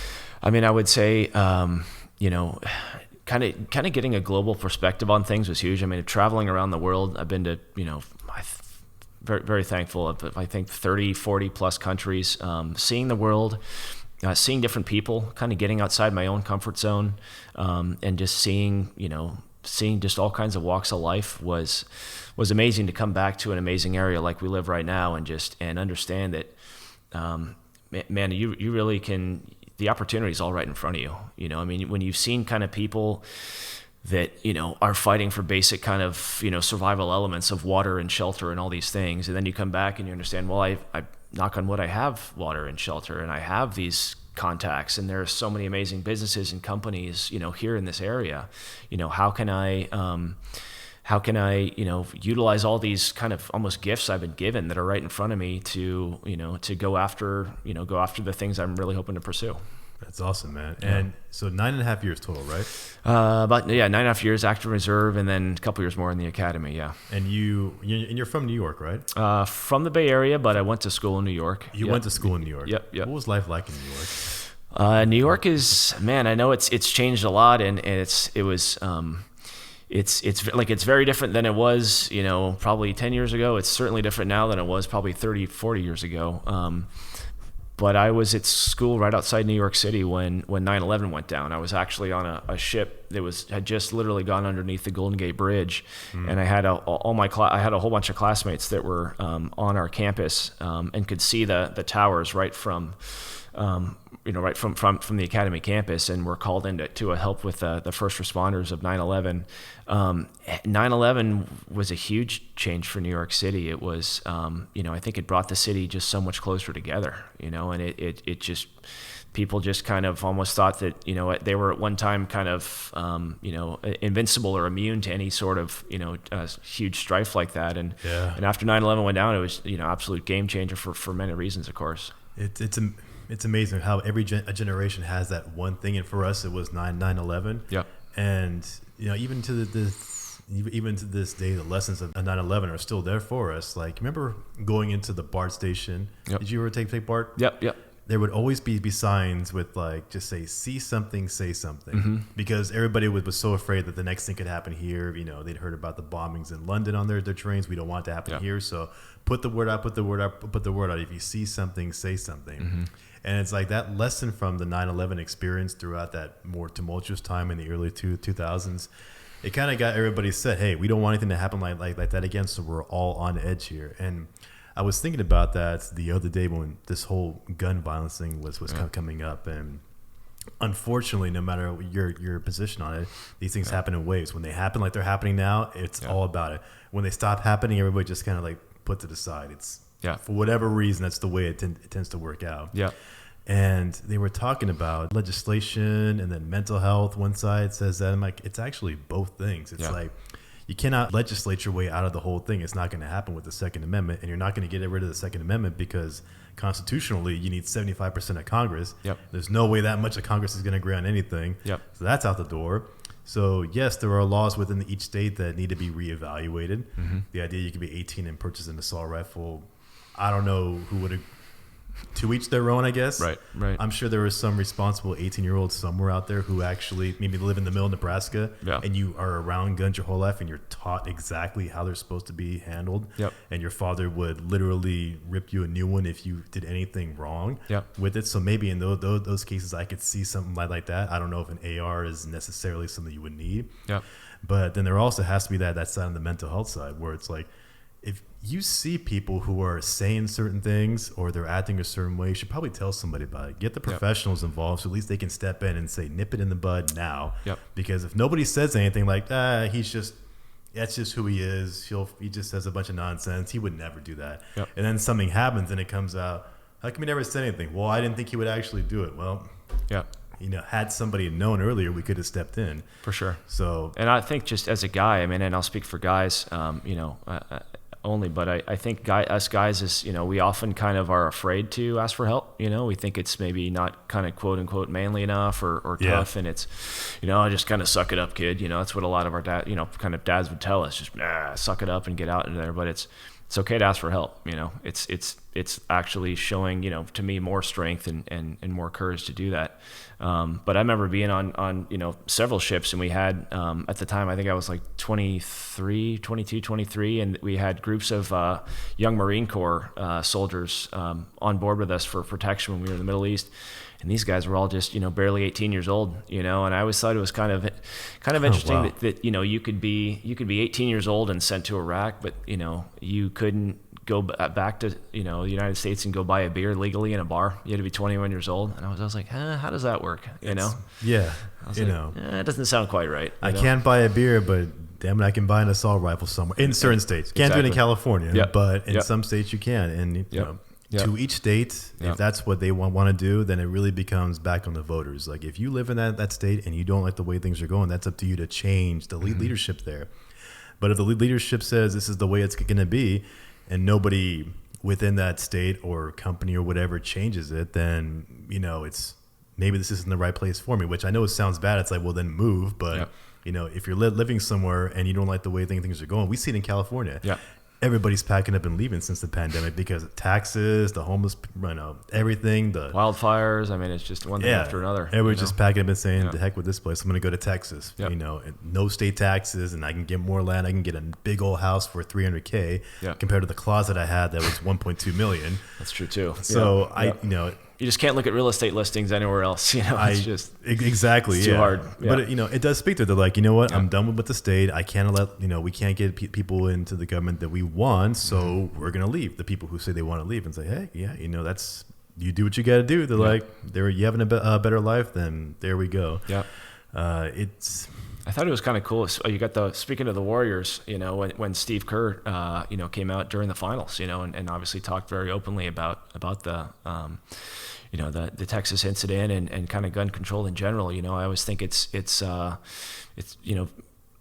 I mean, I would say, kind of getting a global perspective on things was huge. I mean, traveling around the world, I've been to, very, very thankful of, I think 30, 40 plus countries, seeing the world, seeing different people, kind of getting outside my own comfort zone, and just seeing, seeing just all kinds of walks of life was amazing to come back to an amazing area like we live right now and understand that, man, you really can, the opportunity is all right in front of you. You know, I mean, when you've seen kind of people that, you know, are fighting for basic kind of, you know, survival elements of water and shelter and all these things. And then you come back and you understand, well, I knock on wood, I have water and shelter and I have these contacts and there are so many amazing businesses and companies, you know, here in this area. You know, how can I, you know, utilize all these kind of almost gifts I've been given that are right in front of me to, you know, to go after the things I'm really hoping to pursue. That's awesome, man. Yeah. And so 9.5 years total, right? About 9.5 years active reserve, and then a couple years more in the academy. Yeah. And you're from New York, right? From the Bay Area, but I went to school in New York. You went to school in New York. Yep. What was life like in New York? New York is, man, I know it's changed a lot, and it's very different than it was, you know, probably 10 years ago. It's certainly different now than it was probably 30, 40 years ago. But I was at school right outside New York City when 9/11 went down. I was actually on a ship that had just literally gone underneath the Golden Gate Bridge, and I had I had a whole bunch of classmates that were on our campus and could see the towers right from the academy campus, and were called in to help with the first responders of 9/11. 9/11 was a huge change for New York City. It was, you know, I think it brought the city just so much closer together, you know, and it just, people just kind of almost thought that, you know, they were at one time kind of, you know, invincible or immune to any sort of, you know, huge strife like that. And after 9/11 went down, it was, you know, absolute game changer for many reasons, of course. It's amazing how every generation has that one thing, and for us it was 9/11. Yeah. And you know, even to this day, the lessons of 9/11 are still there for us. Like, remember going into the BART station? Yep. Did you ever take BART? Yep. There would always be signs with like, just say, see something, say something, because everybody was so afraid that the next thing could happen here. You know, they'd heard about the bombings in London on their trains. We don't want it to happen here, so put the word out. Put the word out. If you see something, say something. And it's like that lesson from the 9/11 experience throughout that more tumultuous time in the early 2000s. It kind of got everybody said, hey, we don't want anything to happen like that again, so we're all on edge here. And I was thinking about that the other day when this whole gun violence thing was coming up. And unfortunately, no matter your position on it, these things happen in waves. When they happen like they're happening now, it's all about it. When they stop happening, everybody just kind of like puts it aside. It's for whatever reason, that's the way it tends to work out. Yeah. And they were talking about legislation and then mental health. One side says that. I'm like, it's actually both things. It's like, you cannot legislate your way out of the whole thing. It's not going to happen with the Second Amendment, and you're not going to get rid of the Second Amendment because constitutionally you need 75% of Congress. Yep. There's no way that much of Congress is going to agree on anything. Yep. So that's out the door. So yes, there are laws within each state that need to be reevaluated. The idea you could be 18 and purchase an assault rifle, I don't know who would. To each their own, I guess. Right. I'm sure there is some responsible 18-year-old somewhere out there who actually maybe live in the middle of Nebraska, and you are around guns your whole life, and you're taught exactly how they're supposed to be handled. And your father would literally rip you a new one if you did anything wrong with it. So maybe in those cases, I could see something like that. I don't know if an AR is necessarily something you would need. But then there also has to be that side on the mental health side where it's like, if you see people who are saying certain things or they're acting a certain way, you should probably tell somebody about it. Get the professionals involved so at least they can step in and say, nip it in the bud now. Because if nobody says anything like, that's just who he is. He just says a bunch of nonsense. He would never do that. And then something happens and it comes out, how come he never said anything? Well, I didn't think he would actually do it. Well, you know, had somebody known earlier, we could have stepped in. For sure. So, and I think just as a guy, I mean, and I'll speak for guys, you know, only, but I think us guys is, you know, we often kind of are afraid to ask for help. You know, we think it's maybe not kind of quote unquote manly enough or tough, and it's, you know, just kind of suck it up, kid. You know, that's what a lot of our kind of dads would tell us, just suck it up and get out into there. But it's okay to ask for help. You know, it's actually showing, you know, to me more strength and more courage to do that. But I remember being on, you know, several ships, and we had, at the time, I think I was like 22, 23, and we had groups of young Marine Corps soldiers on board with us for protection when we were in the Middle East. and these guys were all just, barely 18 years old, and I always thought it was kind of interesting wow. that you could be 18 years old and sent to Iraq, but you couldn't go back to the United States and go buy a beer legally in a bar. You had to be 21 years old, and I was like, how does that work? Yeah, it doesn't sound quite right. I can't buy a beer, but damn it, I can buy an assault rifle somewhere. In certain states, can't do it in California, but in some states you can. And to each state, if that's what they want to do, then it really becomes back on the voters. Like if you live in that state and you don't like the way things are going, that's up to you to change the leadership there. But if the leadership says this is the way it's going to be, and nobody within that state or company or whatever changes it, then it's maybe this isn't the right place for me. Which I know it sounds bad. It's like, well, then move. But if you're living somewhere and you don't like the way things are going, we see it in California. Yeah. Everybody's packing up and leaving since the pandemic because of taxes, the homeless, everything, the wildfires. I mean, it's just one thing after another. Everybody's just packing up and saying, "The heck with this place. I'm going to go to Texas." No state taxes, and I can get more land. I can get a big old house for $300K compared to the closet I had that was $1.2 million. That's true too. So you just can't look at real estate listings anywhere else. It's just exactly it's too hard. But it does speak to. They're like, I'm done with the state. I can't we can't get people into the government that we want, so we're gonna leave. The people who say they want to leave and say, hey, that's you do what you got to do. They're like, you having a better life, then there we go. Yeah, I thought it was kind of cool. You got speaking of the Warriors, when Steve Kerr, came out during the finals, and obviously talked very openly about the, the Texas incident and kind of gun control in general. I always think it's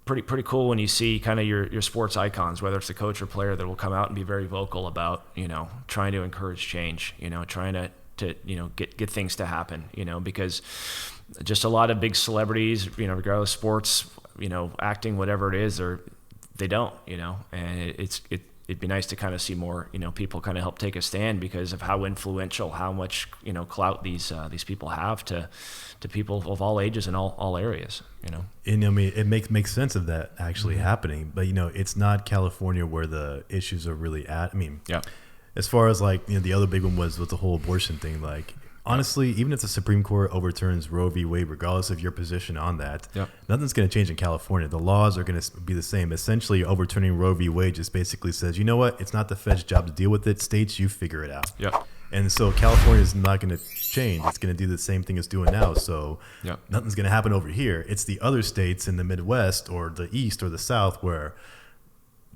pretty cool when you see kind of your sports icons, whether it's a coach or player, that will come out and be very vocal about, trying to encourage change, trying to get things to happen, because just a lot of big celebrities, regardless of sports, acting, whatever it is, they don't, and it'd be nice to kind of see more, people kind of help take a stand because of how influential, how much, clout these people have to people of all ages and all areas, And I mean, it makes sense of that actually happening, but it's not California where the issues are really at. I mean, as far as like, the other big one was with the whole abortion thing, like, honestly, even if the Supreme Court overturns Roe v. Wade, regardless of your position on that, nothing's going to change in California. The laws are going to be the same. Essentially, overturning Roe v. Wade just basically says, you know what? It's not the Fed's job to deal with it. States, you figure it out. And so California is not going to change. It's going to do the same thing it's doing now. So nothing's going to happen over here. It's the other states in the Midwest or the East or the South where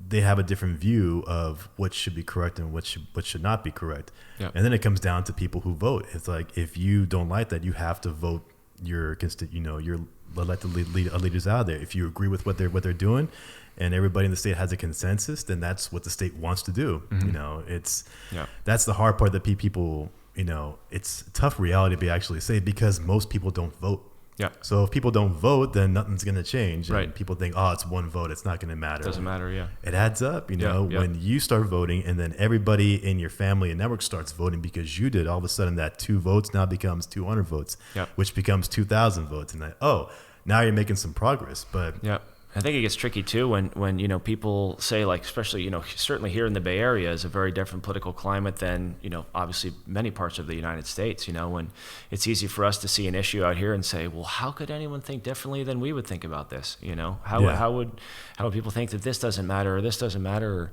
they have a different view of what should be correct and what should not be correct. And then it comes down to people who vote. It's like, if you don't like that, you have to vote your elected leaders out there. If you agree with what they're doing and everybody in the state has a consensus, then that's what the state wants to do. That's the hard part that people, it's a tough reality to actually say because most people don't vote. So if people don't vote, then nothing's going to change. And people think, it's one vote. It's not going to matter. It doesn't matter, It adds up, when you start voting and then everybody in your family and network starts voting because you did, all of a sudden that 2 votes now becomes 200 votes, which becomes 2,000 votes. And now you're making some progress. But I think it gets tricky too when people say, like, especially certainly here in the Bay Area is a very different political climate than obviously many parts of the United States. When it's easy for us to see an issue out here and say, well, how could anyone think differently than we would think about this? How would people think that this doesn't matter or this doesn't matter?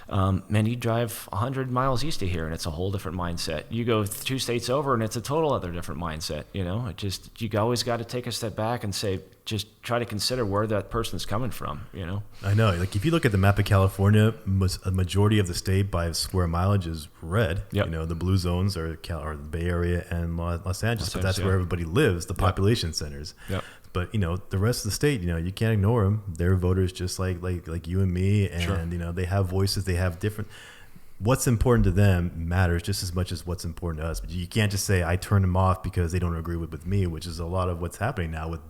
Man, you drive 100 miles east of here and it's a whole different mindset. You go 2 states over and it's a total other different mindset. You always got to take a step back and say, just try to consider where that person's coming from, I know. Like, if you look at the map of California, a majority of the state by square mileage is red. The blue zones are the Bay Area and Los Angeles, but that's where everybody lives, the population centers. But, the rest of the state, you can't ignore them. They're voters just like you and me, and, they have voices, they have different... What's important to them matters just as much as what's important to us. But you can't just say, I turn them off because they don't agree with me, which is a lot of what's happening now with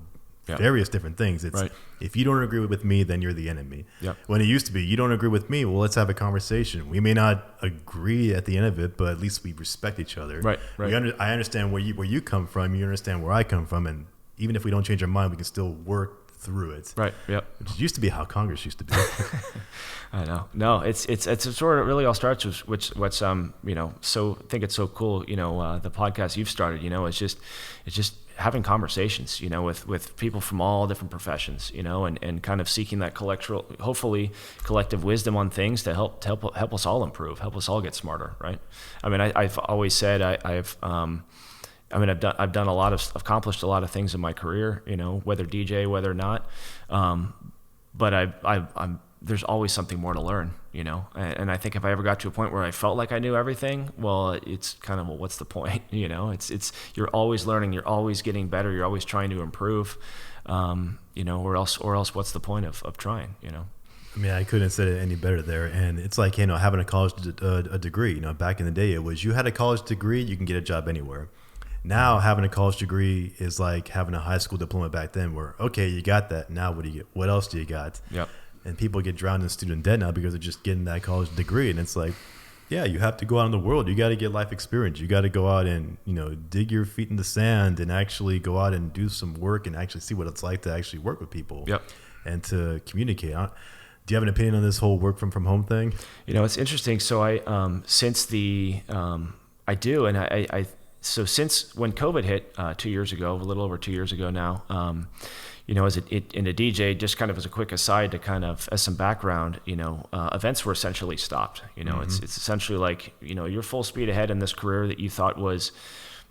various different things. It's if you don't agree with me, then you're the enemy. When it used to be, you don't agree with me, well, let's have a conversation. We may not agree at the end of it, but at least we respect each other. I understand where you come from. You understand where I come from, and even if we don't change our mind, we can still work through it. Right. Yep. Which used to be how Congress used to be. I know. No, it's sort of really all starts with what's so I think it's so cool. The podcast you've started. It's just having conversations. With people from all different professions. And kind of seeking that hopefully collective wisdom on things to help us all improve, help us all get smarter. Right. I mean, I've always said I've accomplished a lot of things in my career. Whether DJ, whether not, but I'm there's always something more to learn, and I think if I ever got to a point where I felt like I knew everything, well, it's kind of, well, what's the point? It's you're always learning, you're always getting better, you're always trying to improve, or else what's the point of trying? I mean, I couldn't have said it any better there. And it's like, having a college a degree, back in the day, it was you had a college degree, you can get a job anywhere. Now having a college degree is like having a high school diploma back then, where, okay, you got that. Now what do you get? What else do you got? Yep. And people get drowned in student debt now because they're just getting that college degree. And it's like, yeah, you have to go out in the world. You got to get life experience. You got to go out and, dig your feet in the sand and actually go out and do some work and actually see what it's like to actually work with people. Yep. And to communicate. Do you have an opinion on this whole work from home thing? It's interesting. So I do. And so since when COVID hit 2 years ago, a little over 2 years ago now, as in a DJ, just kind of as a quick aside to kind of as some background, events were essentially stopped. It's essentially like, you're full speed ahead in this career that you thought was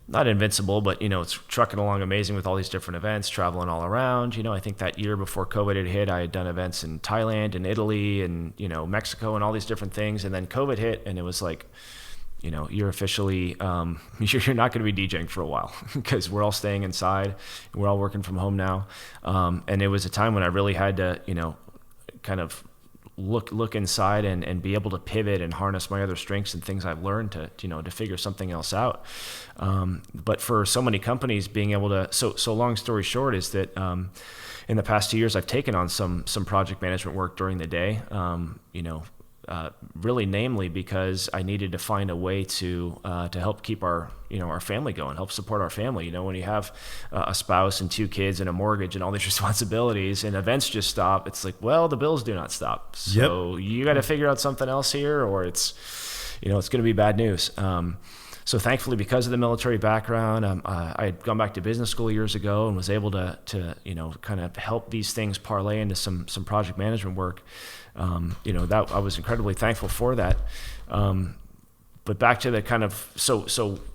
not invincible, but it's trucking along amazing with all these different events, traveling all around. I think that year before COVID had hit, I had done events in Thailand and Italy and Mexico and all these different things, and then COVID hit, and it was like, you're officially, you're not going to be DJing for a while because we're all staying inside. We're all working from home now. And it was a time when I really had to, kind of look inside and be able to pivot and harness my other strengths and things I've learned to figure something else out. But for so many companies being able to, so long story short is that, in the past 2 years, I've taken on some project management work during the day, really namely because I needed to find a way to help keep our family going, help support our family. When you have a spouse and 2 kids and a mortgage and all these responsibilities and events just stop, it's like, well, the bills do not stop. So you got to figure out something else here, or it's going to be bad news. So thankfully, because of the military background, I had gone back to business school years ago and was able to kind of help these things parlay into some project management work. That I was incredibly thankful for that. But back to the kind of so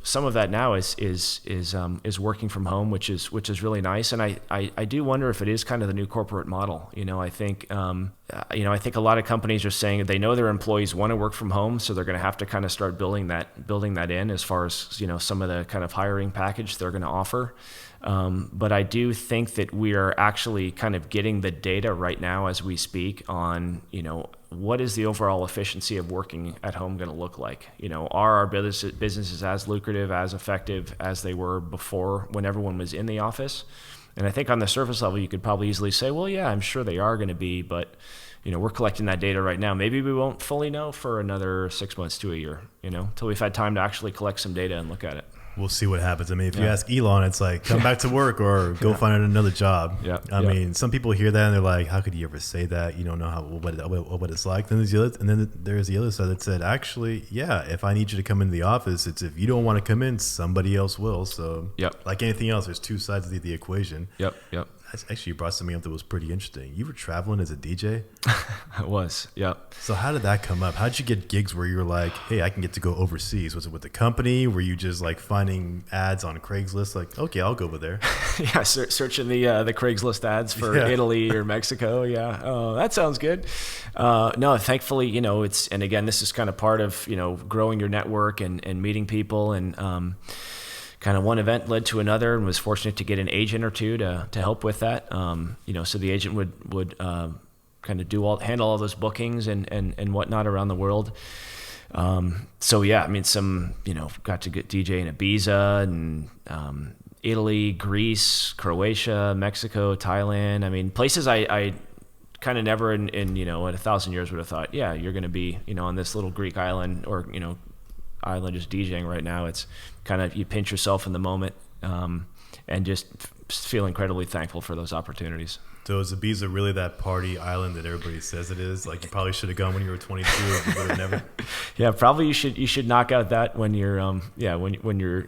some of that now is working from home, which is really nice. And I do wonder if it is kind of the new corporate model. I think I think a lot of companies are saying they know their employees want to work from home, so they're going to have to kind of start building that in as far as some of the kind of hiring package they're going to offer. But I do think that we are actually kind of getting the data right now as we speak on, what is the overall efficiency of working at home going to look like? Are our businesses as lucrative, as effective as they were before when everyone was in the office? And I think on the surface level, you could probably easily say, well, yeah, I'm sure they are going to be, but we're collecting that data right now. Maybe we won't fully know for another 6 months to a year, until we've had time to actually collect some data and look at it. We'll see what happens. I mean, if you ask Elon, it's like, come back to work or go find another job. I mean, some people hear that and they're like, how could you ever say that? You don't know what it's like. Then there's the other side that said, actually, yeah, if I need you to come into the office, it's if you don't want to come in, somebody else will. So like anything else, there's 2 sides of the equation. Yep. Actually, you brought something up that was pretty interesting. You were traveling as a DJ? I was, yep. So how did that come up? How did you get gigs where you're like, hey, I can get to go overseas? Was it with the company? Were you just like finding ads on Craigslist? Like, okay, I'll go over there. Yeah, searching the Craigslist ads for Italy or Mexico. Yeah, oh, that sounds good. No, thankfully, it's, and again, this is kind of part of, growing your network and meeting people and, kind of one event led to another, and was fortunate to get an agent or two to help with that. So the agent would kind of handle all those bookings and whatnot around the world. So yeah, I mean, got to get DJ in Ibiza and Italy, Greece, Croatia, Mexico, Thailand. I mean, places I kind of never in 1,000 years would have thought, yeah, you're going to be on this little Greek island or island just DJing right now. It's kind of, you pinch yourself in the moment and just feel incredibly thankful for those opportunities. So is Ibiza really that party island that everybody says it is? Like, you probably should have gone when you were 22. You would have never. Yeah, probably you should knock out that when you're when you're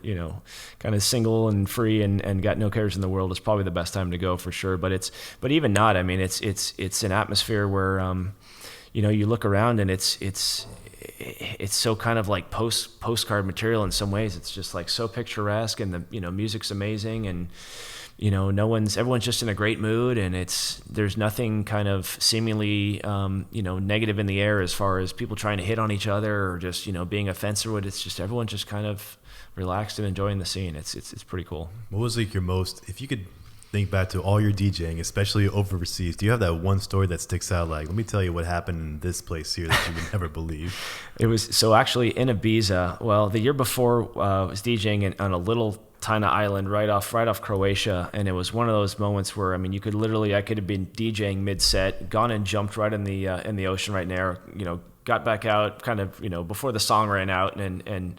kind of single and free and got no cares in the world. Is probably the best time to go for sure. But even not. I mean, it's an atmosphere where you look around and it's so kind of like postcard material in some ways. It's just like so picturesque, and the music's amazing, and everyone's just in a great mood, and there's nothing kind of seemingly negative in the air as far as people trying to hit on each other or just being offensive. It's just everyone's just kind of relaxed and enjoying the scene. It's pretty cool. What was like your most, if you could think back to all your DJing, especially overseas, do you have that one story that sticks out? Like, let me tell you what happened in this place here that you would never believe. It was so actually in Ibiza. Well, the year before I was DJing on a little tiny island right off Croatia, and it was one of those moments where I could have been DJing mid-set, gone and jumped right in the ocean right there, got back out kind of before the song ran out, and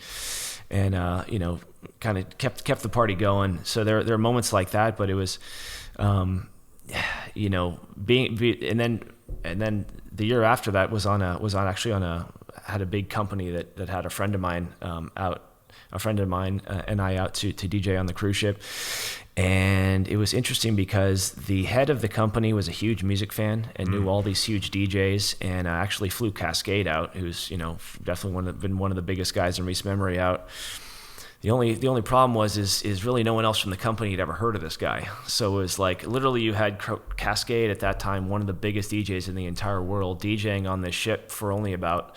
kind of kept the party going. So there are moments like that, but it was and then the year after that had a big company that had a friend of mine and I out to DJ on the cruise ship. And it was interesting because the head of the company was a huge music fan and knew all these huge DJs, and actually flew Kaskade out, who's definitely been one of the biggest guys in recent memory out. The only problem is really no one else from the company had ever heard of this guy. So it was like literally you had Kaskade at that time, one of the biggest DJs in the entire world, DJing on this ship for only about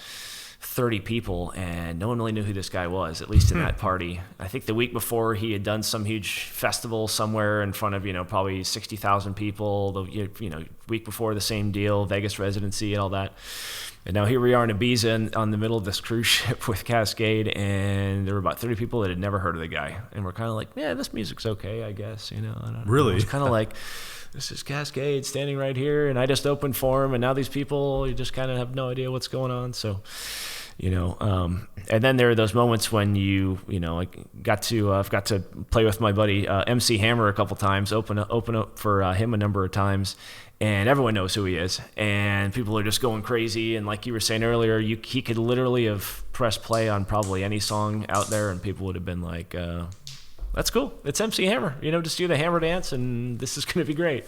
30 people, and no one really knew who this guy was, at least in that party. I think the week before he had done some huge festival somewhere in front of probably 60,000 people. The week before, the same deal, Vegas residency and all that. And now here we are in Ibiza on the middle of this cruise ship with Kaskade, and there were about 30 people that had never heard of the guy, and we're kind of like, yeah, this music's okay, I guess. I don't know. Really? It's kind of like, this is Kaskade standing right here, and I just opened for him, and now these people, you just kind of have no idea what's going on. So, and then there are those moments when I got to play with my buddy MC Hammer a couple times, open up for him a number of times, and everyone knows who he is, and people are just going crazy. And like you were saying earlier, he could literally have pressed play on probably any song out there, and people would have been like, that's cool, it's MC Hammer, just do the hammer dance, and this is going to be great.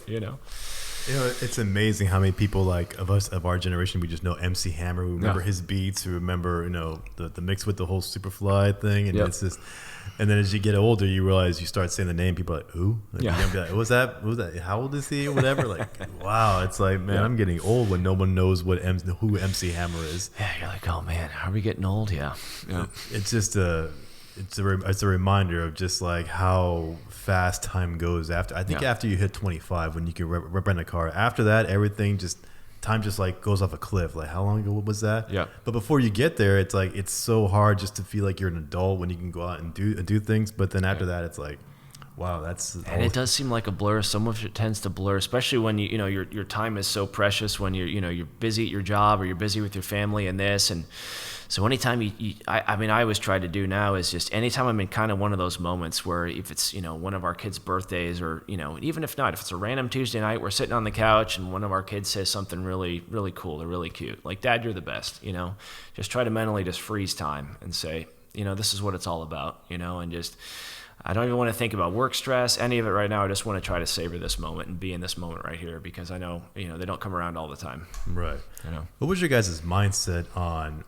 It's amazing how many people of our generation, we just know MC Hammer. We remember his beats. We remember, the mix with the whole Superfly thing. And it's just, and then as you get older, you realize you start saying the name. People are like, who? You're gonna be like, who was that? How old is he? Or whatever. Like, wow. It's like, man, I'm getting old when no one knows who MC Hammer is. Yeah. You're like, oh man, are we getting old? Yeah. It's just it's a reminder of just like how fast time goes after you hit 25, when you can rent a car. After that, time just like goes off a cliff. Like, how long ago was that? Yeah. But before you get there, it's like, it's so hard just to feel like you're an adult when you can go out and do things. But then after that, it's like, wow, and it does seem like a blur. So much of it tends to blur, especially when your time is so precious, when you're busy at your job, or you're busy with your family and this. And so anytime I always try to do now is just anytime I'm in kind of one of those moments where if it's, one of our kids' birthdays, or, even if not, if it's a random Tuesday night, we're sitting on the couch and one of our kids says something really, really cool or really cute, like, Dad, you're the best, just try to mentally just freeze time and say, this is what it's all about, and just, I don't even want to think about work stress, any of it right now. I just want to try to savor this moment and be in this moment right here, because I know, they don't come around all the time. Right. What was your guys' mindset on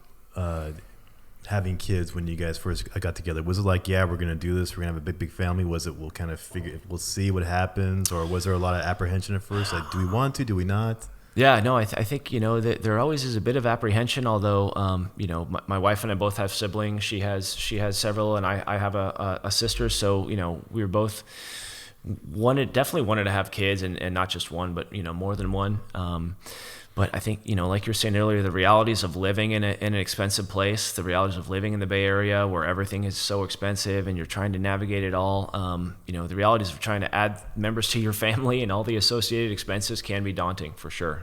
having kids when you guys first got together? Was it like, yeah, we're going to do this, we're going to have a big family? Was it, we'll kind of we'll see what happens? Or was there a lot of apprehension at first? Like, do we want to, do we not? Yeah, no, I think, that there always is a bit of apprehension, although, my wife and I both have siblings. She has several, and I have a sister. So, we were both definitely wanted to have kids, and not just one, but, more than one. But I think, like you're saying earlier, the realities of living in an expensive place, the realities of living in the Bay Area where everything is so expensive and you're trying to navigate it all, the realities of trying to add members to your family and all the associated expenses can be daunting for sure.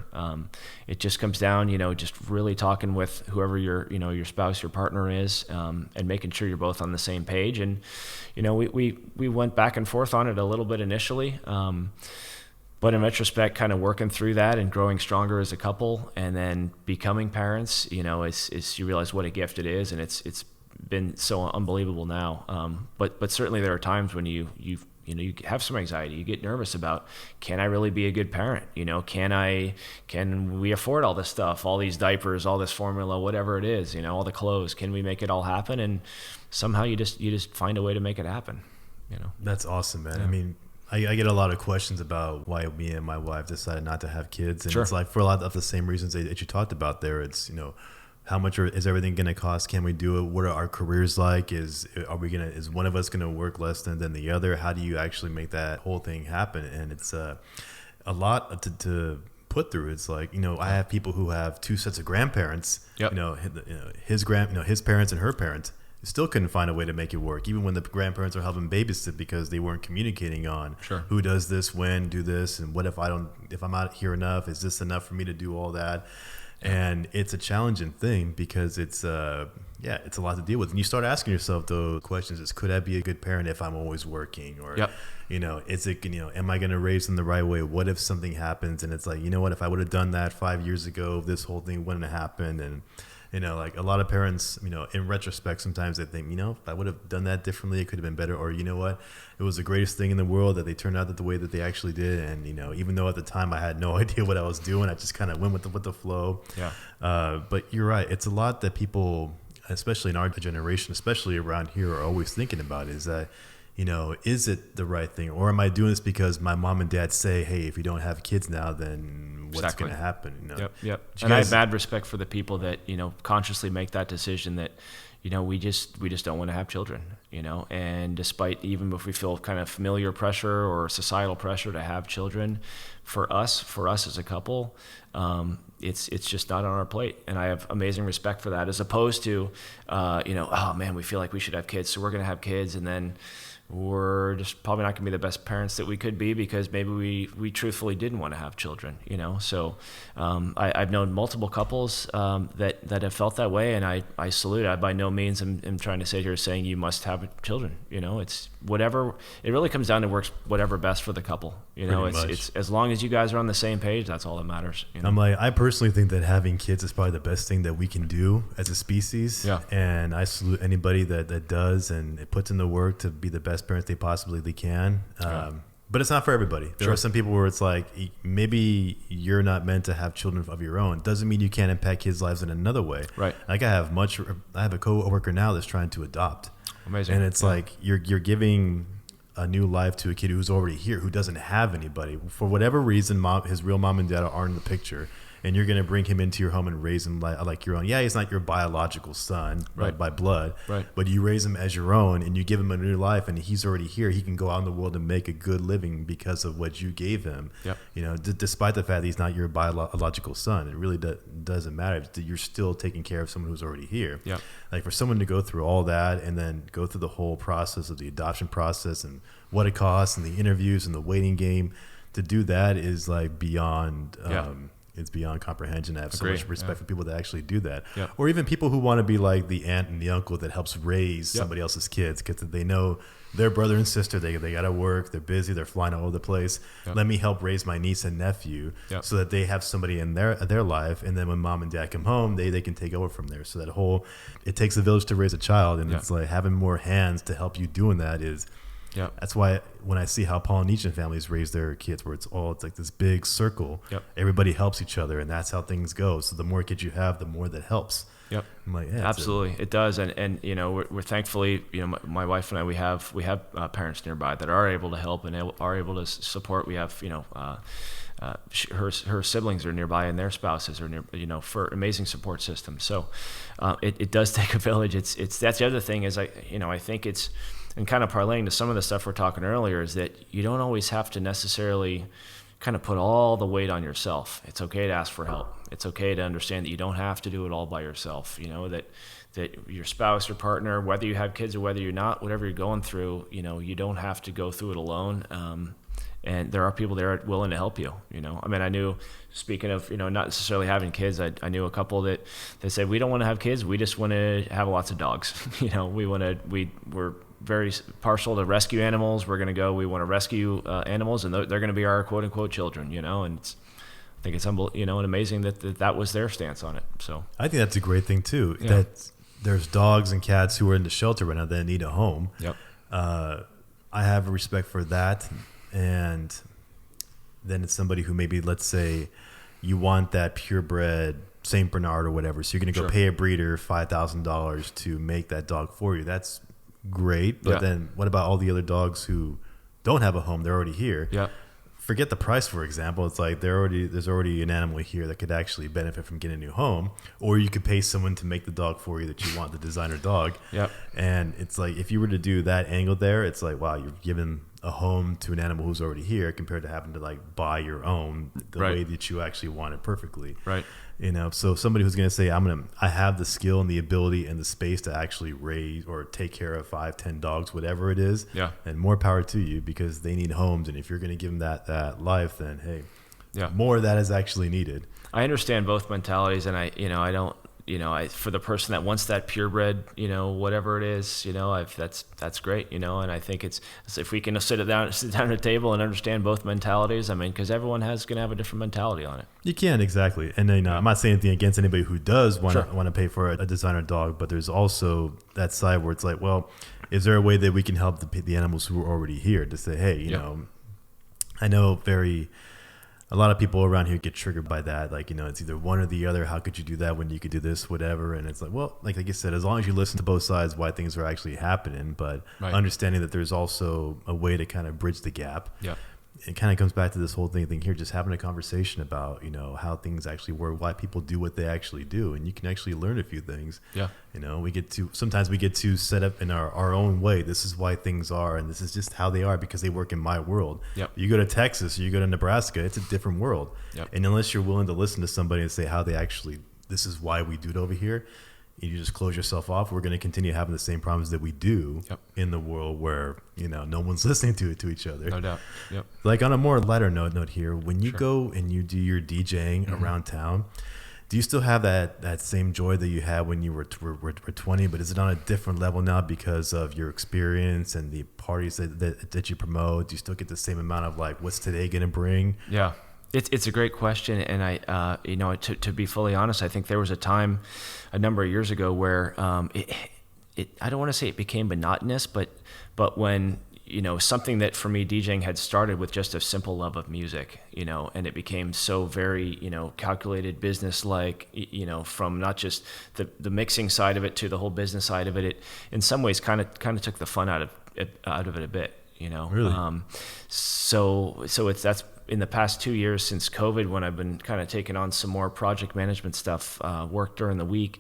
It just comes down, just really talking with whoever your spouse, your partner is, and making sure you're both on the same page. And, we went back and forth on it a little bit initially. But in retrospect, kind of working through that and growing stronger as a couple, and then becoming parents, it's you realize what a gift it is, and it's been so unbelievable now. But certainly there are times when you have some anxiety, you get nervous about, can I really be a good parent? Can we afford all this stuff, all these diapers, all this formula, whatever it is, all the clothes? Can we make it all happen? And somehow you just find a way to make it happen. That's awesome, man. Yeah. I mean, I get a lot of questions about why me and my wife decided not to have kids. And Sure. It's like for a lot of the same reasons that you talked about there. It's, how much is everything going to cost? Can we do it? What are our careers like? Is one of us going to work less than the other? How do you actually make that whole thing happen? And it's a lot to put through. It's like, I have people who have two sets of grandparents, Yep. his parents and her parents. Still couldn't find a way to make it work, even when the grandparents are helping babysit because they weren't communicating on Sure. who does this, when, do this, and what if I'm not here enough, is this enough for me to do all that? And it's a challenging thing because it's a lot to deal with. And you start asking yourself those questions: is could I be a good parent if I'm always working? Or Yep. Is it am I going to raise them the right way? What if something happens and it's like, what, if I would have done that 5 years ago, this whole thing wouldn't have happened? And like a lot of parents, in retrospect, sometimes they think, if I would have done that differently, it could have been better. Or, what, it was the greatest thing in the world that they turned out the way that they actually did. And, even though at the time I had no idea what I was doing, I just kind of went with the flow. Yeah. But you're right. It's a lot that people, especially in our generation, especially around here, are always thinking about is that, is it the right thing? Or am I doing this because my mom and dad say, hey, if you don't have kids now, then what's Exactly. going to happen? Yep. And I have mad respect for the people that, consciously make that decision that, we just don't want to have children, and despite, even if we feel kind of familiar pressure or societal pressure to have children, for us as a couple, it's just not on our plate. And I have amazing respect for that, as opposed to, oh man, we feel like we should have kids, so we're going to have kids. And then we're just probably not going to be the best parents that we could be because maybe we truthfully didn't want to have children, So I've known multiple couples that have felt that way, and I salute. I by no means am trying to sit here saying you must have children. It's whatever. It really comes down to works whatever best for the couple. It's as long as you guys are on the same page, that's all that matters. I'm like, I personally think that having kids is probably the best thing that we can do as a species. Yeah. And I salute anybody that does and it puts in the work to be the best parents they possibly can. But it's not for everybody. There are some people where it's like, maybe you're not meant to have children of your own. Doesn't mean you can't impact kids' lives in another way. Right. Like I have a coworker now that's trying to adopt. Amazing. And it's like you're giving a new life to a kid who's already here, who doesn't have anybody. For whatever reason, his real mom and dad aren't in the picture. And you're going to bring him into your home and raise him like your own. Yeah, he's not your biological son by blood, right. But you raise him as your own and you give him a new life and he's already here. He can go out in the world and make a good living because of what you gave him. Yep. Despite the fact that he's not your biological son, it really doesn't matter. You're still taking care of someone who's already here. Yep. Like for someone to go through all that and then go through the whole process of the adoption process and what it costs and the interviews and the waiting game, to do that is like beyond... It's beyond comprehension. I have so much respect for people that actually do that. Yep. Or even people who want to be like the aunt and the uncle that helps raise somebody else's kids because they know their brother and sister, they got to work, they're busy, they're flying all over the place. Yep. Let me help raise my niece and nephew so that they have somebody in their life. And then when mom and dad come home, they can take over from there. So that it takes a village to raise a child. And it's like having more hands to help you doing that is... Yep. That's why when I see how Polynesian families raise their kids, where it's like this big circle, everybody helps each other, and that's how things go. So the more kids you have, the more that helps. Yep. I'm like, absolutely, it does, and we're thankfully, my wife and I, we have parents nearby that are able to help and are able to support. We have her siblings are nearby and their spouses are near, for amazing support systems. So it does take a village. It's that's the other thing is I think it's. And kind of parlaying to some of the stuff we're talking earlier is that you don't always have to necessarily kind of put all the weight on yourself. It's okay to ask for help. It's okay to understand that you don't have to do it all by yourself. You know, that your spouse or partner, whether you have kids or whether you're not, whatever you're going through, you know, you don't have to go through it alone. And there are people there willing to help you, you know. I mean, I knew, speaking of, you know, not necessarily having kids, I knew a couple that said, we don't want to have kids, we just want to have lots of dogs. You know, we're very partial to rescue animals. We want to rescue animals, and they're going to be our quote unquote children, you know. And I think it's you know, and amazing that was their stance on it. So I think that's a great thing too. Yeah. That there's dogs and cats who are in the shelter right now that need a home. Yep. I have a respect for that. And then it's somebody who maybe, let's say, you want that purebred Saint Bernard or whatever, so you're going to go pay a breeder $5,000 to make that dog for you. That's great, but then what about all the other dogs who don't have a home? They're already here. Yeah. Forget the price, for example. It's like there's already an animal here that could actually benefit from getting a new home, or you could pay someone to make the dog for you that you want, the designer dog. Yep. And it's like, if you were to do that angle there, it's like, wow, you're giving a home to an animal who's already here compared to having to like buy your own the way that you actually want it perfectly. Right. You know, so somebody who's going to say, I have the skill and the ability and the space to actually raise or take care of 5-10 dogs, whatever it is. Yeah. And more power to you, because they need homes. And if you're going to give them that life, then hey, more of that is actually needed. I understand both mentalities, and for the person that wants that purebred, you know, whatever it is, you know, that's great, you know. And I think it's if we can sit down at a table and understand both mentalities. I mean, because everyone going to have a different mentality on it. You can, exactly. And then I'm not saying anything against anybody who does want to pay for a designer dog, but there's also that side where it's like, well, is there a way that we can help the animals who are already here to say, hey, you know, I know a lot of people around here get triggered by that. Like, you know, it's either one or the other. How could you do that when you could do this, whatever? And it's like, well, like you said, as long as you listen to both sides, why things are actually happening, but understanding that there's also a way to kind of bridge the gap. Yeah. It kind of comes back to this whole thing here, just having a conversation about, you know, how things actually work, why people do what they actually do. And you can actually learn a few things. Yeah. You know, sometimes we get to set up in our own way. This is why things are, and this is just how they are because they work in my world. Yep. You go to Texas or you go to Nebraska, it's a different world. Yep. And unless you're willing to listen to somebody and say how they actually, this is why we do it over here, you just close yourself off. We're going to continue having the same problems that we do in the world where, you know, no one's listening to each other. No doubt. Yep. Like on a more lighter note here, when you go and you do your DJing around town, do you still have that same joy that you had when you were 20, but is it on a different level now because of your experience and the parties that you promote? Do you still get the same amount of like, what's today going to bring? Yeah. It's a great question, and I you know, to be fully honest, I think there was a time a number of years ago where I don't want to say it became monotonous, but when, you know, something that for me DJing had started with just a simple love of music, you know, and it became so very, you know, calculated, business-like, you know, from not just the mixing side of it to the whole business side of it. It in some ways kind of took the fun out of it a bit, you know. Really? So that's in the past 2 years since COVID, when I've been kind of taking on some more project management stuff, work during the week.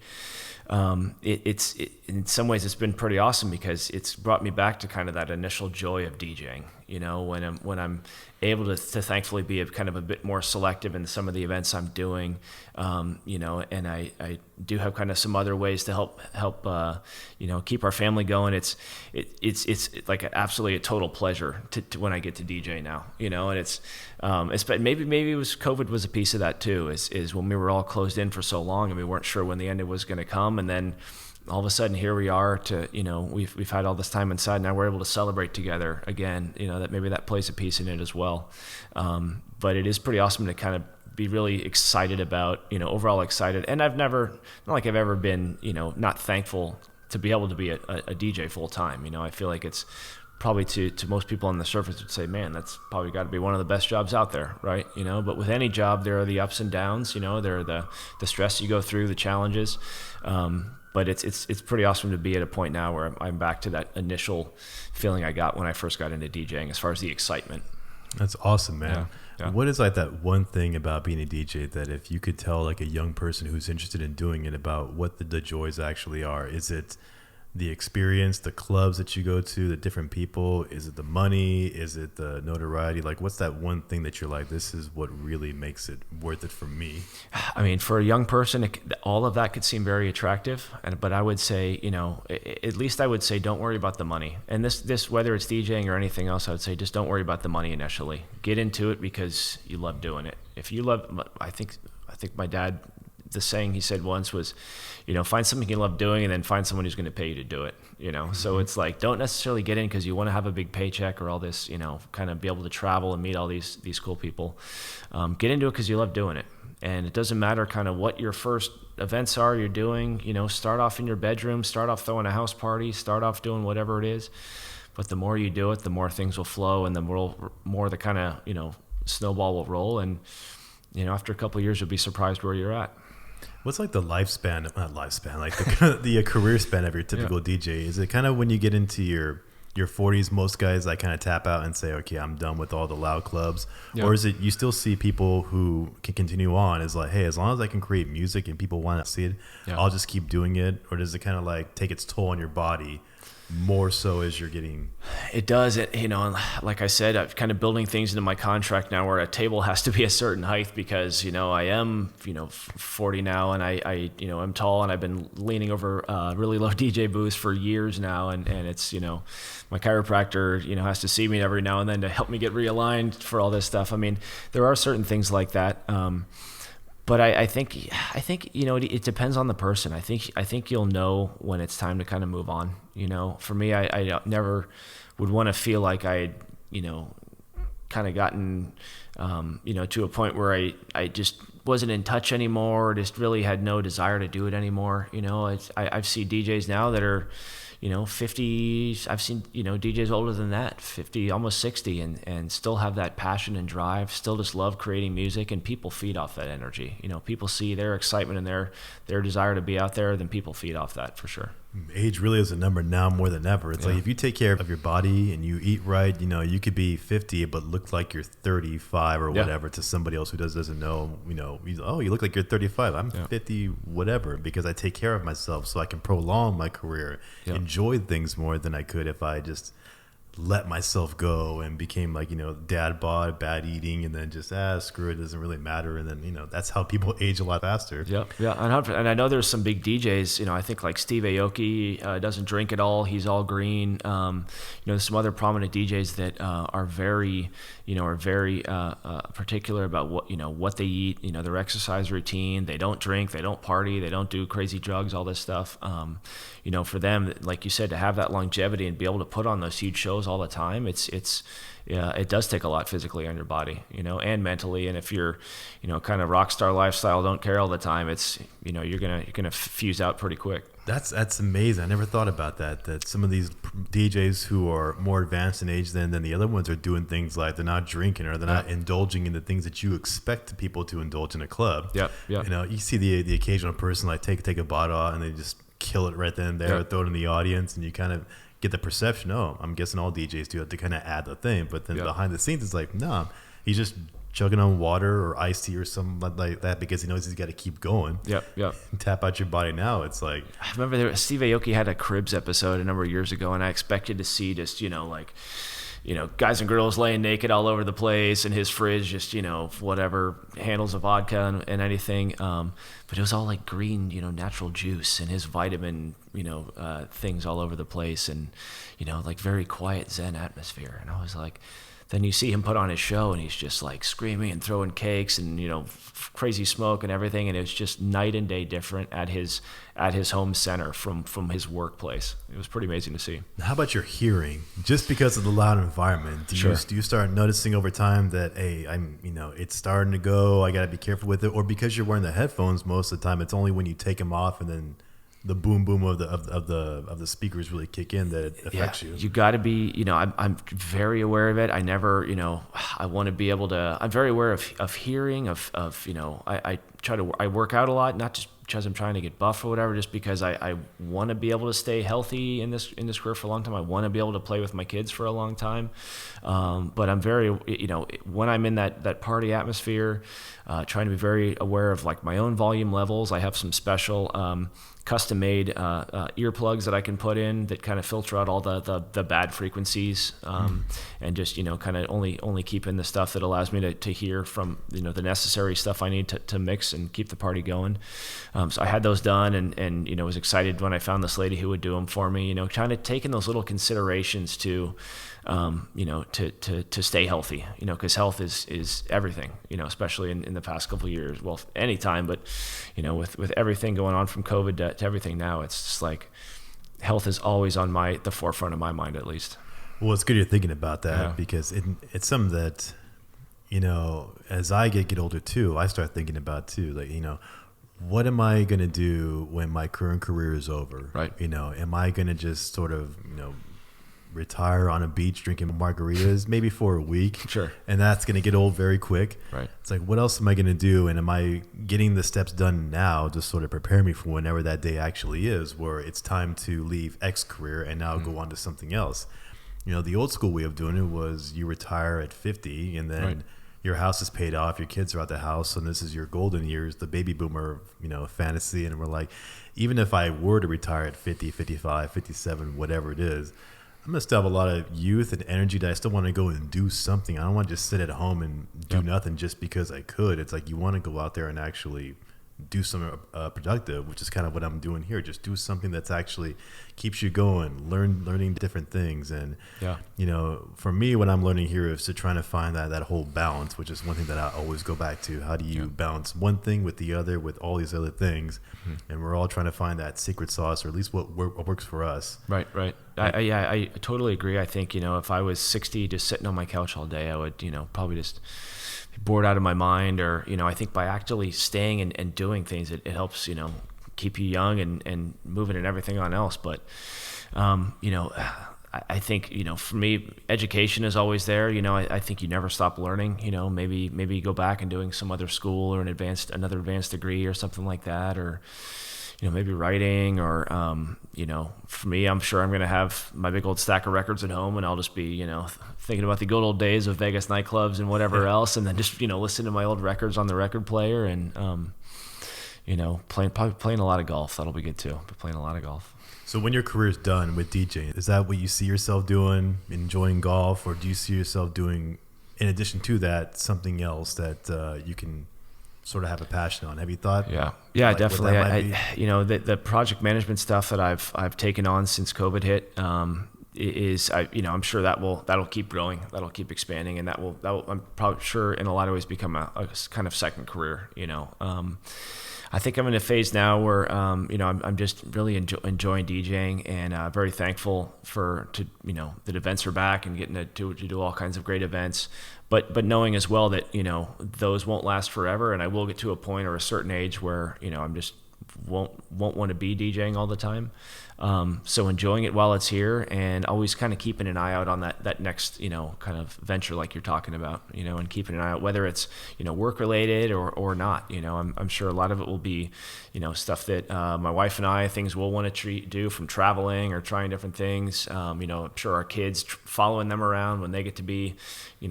It's in some ways it's been pretty awesome because it's brought me back to kind of that initial joy of DJing, you know, when I'm able to thankfully be a kind of a bit more selective in some of the events I'm doing, you know, and I do have kind of some other ways to help you know, keep our family going. It's like absolutely a total pleasure to when I get to DJ now, you know, and it's maybe it was COVID was a piece of that too, is when we were all closed in for so long and we weren't sure when the end was going to come, and then all of a sudden here we are you know, we've had all this time inside, now we're able to celebrate together again, you know, that plays a piece in it as well. But it is pretty awesome to kind of be really excited about, you know, overall excited. And not like I've ever been, you know, not thankful to be able to be a DJ full time. You know, I feel like it's probably to most people on the surface would say, man, that's probably got to be one of the best jobs out there, right? You know, but with any job, there are the ups and downs, you know, there are the stress you go through, the challenges. But it's pretty awesome to be at a point now where I'm back to that initial feeling I got when I first got into DJing as far as the excitement. That's awesome, man. Yeah. What is like that one thing about being a DJ that if you could tell like a young person who's interested in doing it about what the joys actually are? Is it the experience, the clubs that you go to, the different people? Is it the money? Is it the notoriety? Like, what's that one thing that you're like, this is what really makes it worth it for me? I mean, for a young person, all of that could seem very attractive. But I would say, at least I would say, don't worry about the money. And this, whether it's DJing or anything else, I would say, just don't worry about the money initially. Get into it because you love doing it. If you love, I think my dad, the saying he said once was, find something you love doing and then find someone who's going to pay you to do it, So it's like, don't necessarily get in because you want to have a big paycheck or all this, kind of be able to travel and meet all these cool people. Get into it because you love doing it. And it doesn't matter kind of what your first events are you're doing, start off in your bedroom, start off throwing a house party, start off doing whatever it is. But the more you do it, the more things will flow and the more the kind of, snowball will roll. And, after a couple of years, you'll be surprised where you're at. What's like the like the career span of your typical DJ? Is it kind of when you get into your 40s, most guys like kind of tap out and say, okay, I'm done with all the loud clubs? Or is it you still see people who can continue on is like, hey, as long as I can create music and people want to see it, I'll just keep doing it? Or does it kind of like take its toll on your body more so as you're getting? It does. Like I said, I'm kind of building things into my contract now where a table has to be a certain height because, I am, 40 now and I'm tall and I've been leaning over really low DJ booths for years now. And it's, my chiropractor, has to see me every now and then to help me get realigned for all this stuff. I mean, there are certain things like that. But I think it depends on the person. I think you'll know when it's time to kind of move on. For me, I never would want to feel like I kind of gotten to a point where I just wasn't in touch anymore. Or just really had no desire to do it anymore. I've seen DJs now that are 50. I've seen DJs older than that, 50, almost 60, and still have that passion and drive, still just love creating music, and people feed off that energy. People see their excitement and their desire to be out there, then people feed off that for sure. Age really is a number now more than ever. It's like if you take care of your body and you eat right, you could be 50 but look like you're 35 or whatever to somebody else who doesn't know, oh, you look like you're 35. I'm 50 whatever, because I take care of myself so I can prolong my career, enjoy things more than I could if I just let myself go and became like, dad bod, bad eating, and then just, screw it, doesn't really matter. And then, that's how people age a lot faster. Yeah. And I know there's some big DJs, I think like Steve Aoki doesn't drink at all. He's all green. There's some other prominent DJs that are very particular about what they eat, their exercise routine. They don't drink, they don't party, they don't do crazy drugs, all this stuff. For them, like you said, to have that longevity and be able to put on those huge shows all the time, it does take a lot physically on your body, and mentally. And if you're, kind of rock star lifestyle, don't care all the time, it's, you're gonna fuse out pretty quick. That's amazing. I never thought about that some of these DJs who are more advanced in age than the other ones are doing things like they're not drinking or they're not indulging in the things that you expect people to indulge in a club. Yeah. You see the occasional person like take a bottle out and they just kill it right then and there, throw it in the audience, and you kind of get the perception, I'm guessing all DJs do it to kind of add the thing. But then behind the scenes, it's like, no, he's just chugging on water or iced tea or something like that because he knows he's got to keep going. Yep. Tap out your body now. It's like, I remember Steve Aoki had a Cribs episode a number of years ago, and I expected to see just, guys and girls laying naked all over the place, and his fridge just, whatever, handles of vodka and anything. But it was all like green, natural juice, and his vitamin, things all over the place, and, like very quiet Zen atmosphere. And I was like, then you see him put on his show and he's just like screaming and throwing cakes and, crazy smoke and everything. And it was just night and day different at his home center from his workplace. It was pretty amazing to see. How about your hearing? Just because of the loud environment, do you start noticing over time that, hey, it's starting to go, I got to be careful with it? Or because you're wearing the headphones most of the time, it's only when you take them off and then the boom of the speakers really kick in that it affects you? You got to be, I'm very aware of it. I never, I want to be able to, I'm very aware of hearing, I work out a lot, not just because I'm trying to get buff or whatever, just because I want to be able to stay healthy in this career for a long time. I want to be able to play with my kids for a long time. But I'm very, when I'm in that party atmosphere, trying to be very aware of like my own volume levels. I have some special custom-made earplugs that I can put in that kind of filter out all the bad frequencies, and just kind of only keep in the stuff that allows me to hear from the necessary stuff I need to mix and keep the party going. So I had those done, and was excited when I found this lady who would do them for me. Kind of taking those little considerations to stay healthy, because health is everything, especially in the past couple of years. Well, anytime, but, with everything going on from COVID to everything now, it's just like health is always on the forefront of my mind, at least. Well, it's good you're thinking about that, because it's something that, as I get older too, I start thinking about too, like, what am I going to do when my current career is over? Right. Am I going to just sort of, retire on a beach drinking margaritas maybe for a week? Sure. And that's going to get old very quick. Right. It's like, what else am I going to do? And am I getting the steps done now to sort of prepare me for whenever that day actually is, where it's time to leave X career and now go on to something else? The old school way of doing it was you retire at 50 and then your house is paid off, your kids are out the house, and this is your golden years, the baby boomer, fantasy. And we're like, even if I were to retire at 50, 55, 57, whatever it is, I'm going to still have a lot of youth and energy that I still want to go and do something. I don't want to just sit at home and do nothing just because I could. It's like you want to go out there and actually do something productive, which is kind of what I'm doing here. Just do something that's actually keeps you going, learning different things. And, for me, what I'm learning here is to trying to find that whole balance, which is one thing that I always go back to. How do you balance one thing with the other, with all these other things? And we're all trying to find that secret sauce, or at least what works for us. Right. I totally agree. I think, if I was 60 just sitting on my couch all day, I would, probably just be bored out of my mind. Or, I think by actually staying and doing things, it helps, keep you young and moving and everything on else. But, I think, for me, education is always there. I think you never stop learning. Maybe go back and doing some other school or another advanced degree or something like that, or maybe writing, or for me, I'm sure I'm going to have my big old stack of records at home, and I'll just be thinking about the good old days of Vegas nightclubs and whatever else, and then just listen to my old records on the record player, and playing a lot of golf. That'll be good too. But playing a lot of golf. So when your career's done with DJing, is that what you see yourself doing, enjoying golf, or do you see yourself doing, in addition to that, something else that you can sort of have a passion on? Have you thought? Yeah, definitely. The project management stuff that I've taken on since COVID hit I'm sure that'll keep growing, that'll keep expanding, and that will I'm probably sure in a lot of ways become a kind of second career. I think I'm in a phase now where I'm just really enjoying DJing, and very thankful that events are back and getting to do all kinds of great events. But knowing as well that those won't last forever, and I will get to a point or a certain age where I'm just won't want to be DJing all the time. So enjoying it while it's here, and always kind of keeping an eye out on that next, kind of venture like you're talking about, and keeping an eye out, whether it's, work related or not. I'm sure a lot of it will be, stuff that my wife and I, things we'll want to do, from traveling or trying different things. I'm sure our kids, following them around when they get to be,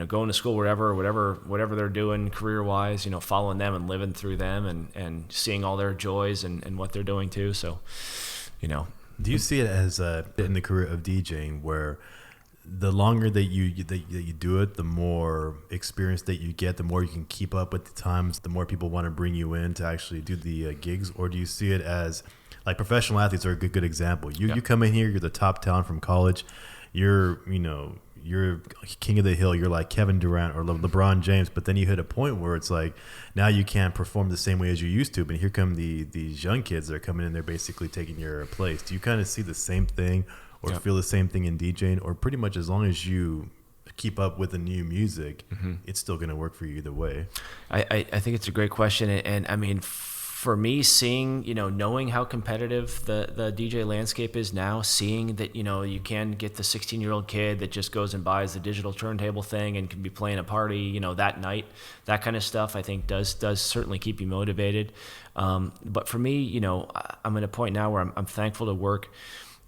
going to school, whatever they're doing career wise, following them and living through them, and seeing all their joys and what they're doing too. So, Do you see it as in the career of DJing, where the longer that you do it, the more experience that you get, the more you can keep up with the times, the more people want to bring you in to actually do the gigs? Or do you see it as, like, professional athletes are a good example? You come in here, you're the top talent from college, you're king of the hill, you're like Kevin Durant or LeBron James, but then you hit a point where it's like, now you can't perform the same way as you used to, but here come these young kids that are coming in, they're basically taking your place. Do you kind of see the same thing, or feel the same thing in DJing, or pretty much as long as you keep up with the new music, it's still going to work for you either way? I think it's a great question, and I mean, for me, seeing, knowing how competitive the DJ landscape is now, seeing that, you can get the 16-year-old kid that just goes and buys the digital turntable thing and can be playing a party, that night, that kind of stuff, I think does certainly keep you motivated. But for me, I'm at a point now where I'm thankful to work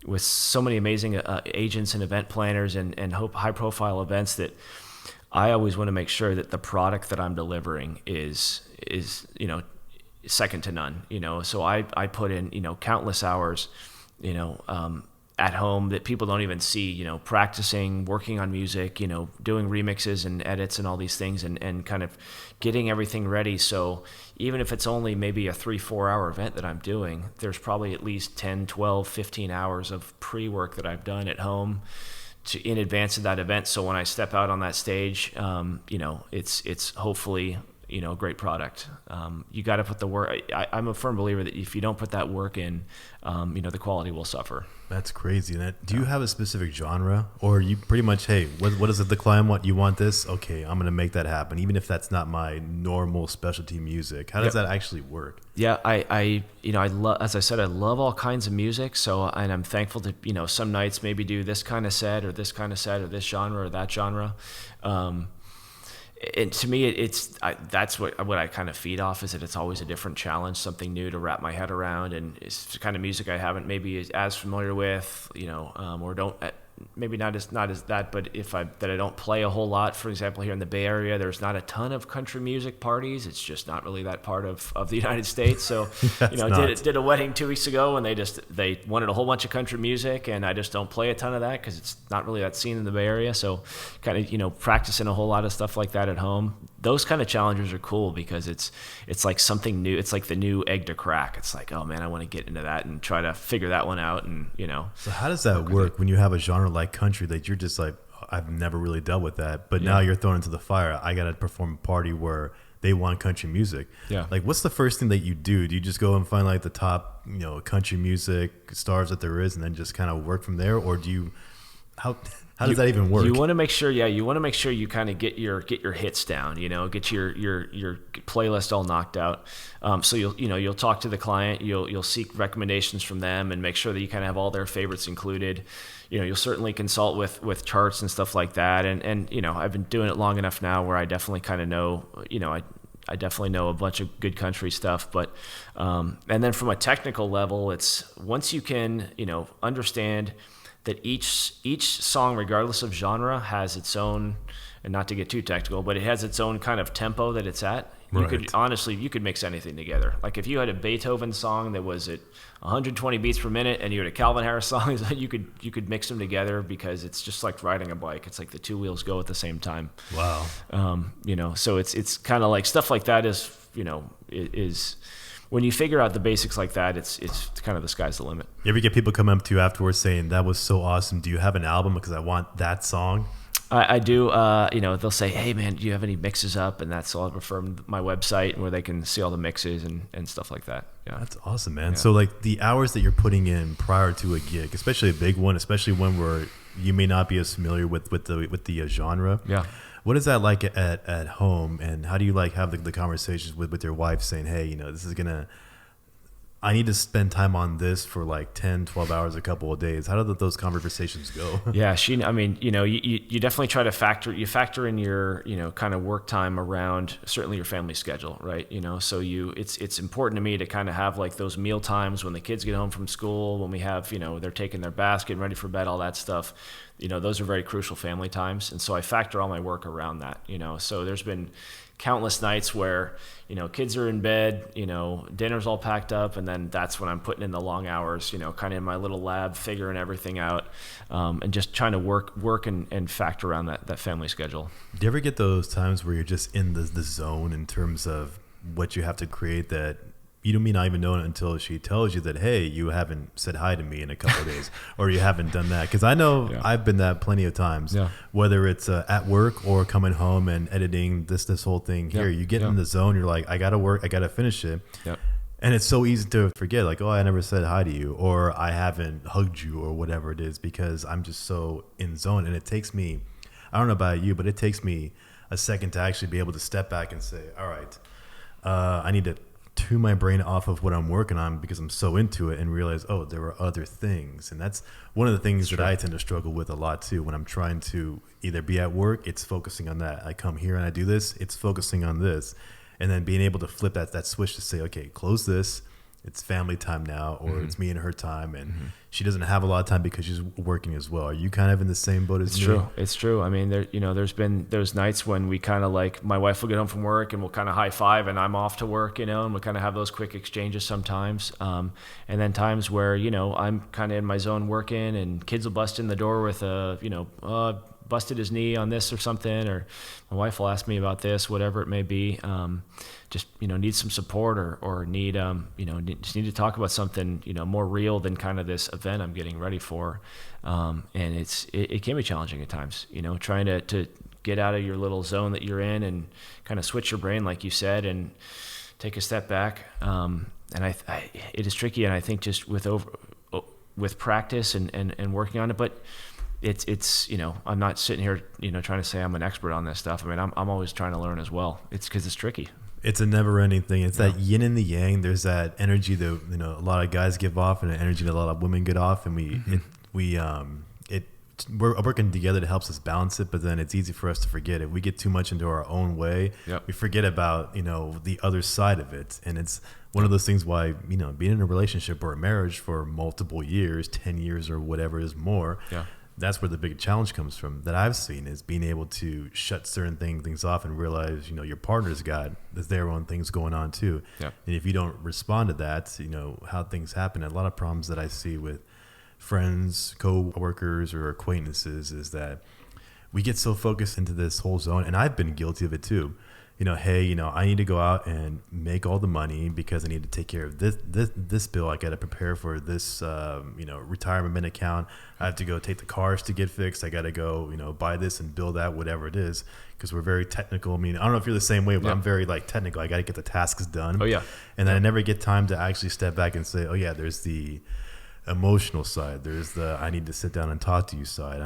with so many amazing agents and event planners and high profile events that I always want to make sure that the product that I'm delivering is second to none, so I put in, countless hours, at home that people don't even see, practicing, working on music, doing remixes and edits and all these things and kind of getting everything ready. So even if it's only maybe a 3-4 hour event that I'm doing, there's probably at least 10, 12, 15 hours of pre-work that I've done at home in advance of that event. So when I step out on that stage, it's hopefully, a great product. You got to put the work. I'm a firm believer that if you don't put that work in, the quality will suffer. That's crazy. Do you have a specific genre, or you pretty much, hey, what is it the client want? You want this? Okay, I'm going to make that happen, even if that's not my normal specialty music. How does that actually work? Yeah, I love, as I said, I love all kinds of music. So, and I'm thankful to, some nights maybe do this kind of set or this kind of set or this genre or that genre. And to me, that's what I kind of feed off, is that it's always a different challenge, something new to wrap my head around, and it's the kind of music I haven't maybe as familiar with, or don't maybe not as that, but that I don't play a whole lot. For example, here in the Bay Area, there's not a ton of country music parties. It's just not really that part of the United States. So, did a wedding 2 weeks ago, and they wanted a whole bunch of country music, and I just don't play a ton of that because it's not really that scene in the Bay Area. So, kind of practicing a whole lot of stuff like that at home. Those kind of challenges are cool because it's like something new. It's like the new egg to crack. It's like, oh man, I want to get into that and try to figure that one out. And So how does that work when you have a genre like country that you're just like, I've never really dealt with that, but now you're thrown into the fire. I got to perform a party where they want country music. Yeah. Like, what's the first thing that you do? Do you just go and find like the top, country music stars that there is, and then just kind of work from there, or do you? How does that even work? You want to make sure, you kind of get your hits down, get your playlist all knocked out. So you'll talk to the client, you'll seek recommendations from them and make sure that you kind of have all their favorites included. You'll certainly consult with charts and stuff like that. And I've been doing it long enough now where I definitely kind of know, I definitely know a bunch of good country stuff, but and then from a technical level, it's once you can, understand that each song, regardless of genre, has its own, and not to get too technical, but it has its own kind of tempo that it's at. You could mix anything together. Like if you had a Beethoven song that was at 120 beats per minute, and you had a Calvin Harris song, you could mix them together because it's just like riding a bike. It's like the two wheels go at the same time. Wow. So it's kind of like stuff like that is. When you figure out the basics like that, it's kind of the sky's the limit. You ever get people come up to you afterwards saying, that was so awesome, do you have an album because I want that song? I do. They'll say, hey man, do you have any mixes up? And that's all from my website where they can see all the mixes and stuff like that. Yeah, that's awesome, man. Yeah. So like the hours that you're putting in prior to a gig, especially a big one, especially when you may not be as familiar with the genre. Yeah. What is that like at home, and how do you like have the conversations with your wife saying, hey, this is I need to spend time on this for like 10, 12 hours, a couple of days. How do those conversations go? Yeah, you definitely try to factor in your, kind of work time around certainly your family schedule, right? So it's important to me to kind of have like those meal times when the kids get home from school, when we have, they're taking their baths, getting ready for bed, all that stuff. Those are very crucial family times. And so I factor all my work around that, so there's been countless nights where, kids are in bed, dinner's all packed up, and then that's when I'm putting in the long hours, kind of in my little lab, figuring everything out, and just trying to work and factor around that family schedule. Do you ever get those times where you're just in the zone in terms of what you have to create that you may not even know it until she tells you that, hey, you haven't said hi to me in a couple of days, or you haven't done that? Because I know I've been that plenty of times, whether it's at work or coming home and editing this whole thing here. You get in the zone, you're like, I got to work, I got to finish it. And it's so easy to forget, like, oh, I never said hi to you, or I haven't hugged you, or whatever it is, because I'm just so in zone. And it takes me, I don't know about you, but it takes me a second to actually be able to step back and say, all right, I need to tune my brain off of what I'm working on because I'm so into it and realize, oh, there are other things. And that's one of the things that I tend to struggle with a lot too. When I'm trying to either be at work, it's focusing on that. I come here and I do this, it's focusing on this. And then being able to flip that switch to say, okay, close this. It's family time now, or it's me and her time. And she doesn't have a lot of time because she's working as well. Are you kind of in the same boat as me? It's true. I mean, there's been those nights when we kind of like, my wife will get home from work and we'll kind of high five and I'm off to work, and we'll kind of have those quick exchanges sometimes. And then times where, I'm kind of in my zone working and kids will bust in the door with busted his knee on this or something, or my wife will ask me about this, whatever it may be. Just need some support or need just need to talk about something more real than kind of this event I'm getting ready for. And it can be challenging at times, trying to get out of your little zone that you're in and kind of switch your brain, like you said, and take a step back. And it is tricky, and I think just with practice and working on it, but it's I'm not sitting here trying to say I'm an expert on this stuff. I mean, I'm always trying to learn as well. It's because it's tricky. It's a never-ending thing. It's that yin and the yang. There's that energy that a lot of guys give off, and an energy that a lot of women get off, and we're working together to help us balance it. But then it's easy for us to forget it. We get too much into our own way. We forget about the other side of it, and it's one of those things why being in a relationship or a marriage for multiple years, 10 years or whatever is more. That's where the big challenge comes from that I've seen, is being able to shut certain things off and realize, your partner's got their own things going on too. And if you don't respond to that, how things happen. And a lot of problems that I see with friends, co-workers, or acquaintances is that we get so focused into this whole zone. And I've been guilty of it too. Hey, I need to go out and make all the money because I need to take care of this bill. I got to prepare for this, retirement account. I have to go take the cars to get fixed. I got to go, buy this and build that, whatever it is, because we're very technical. I mean, I don't know if you're the same way, but I'm very technical. I got to get the tasks done. And then I never get time to actually step back and say, oh yeah, there's the emotional side. There's the, I need to sit down and talk to you side.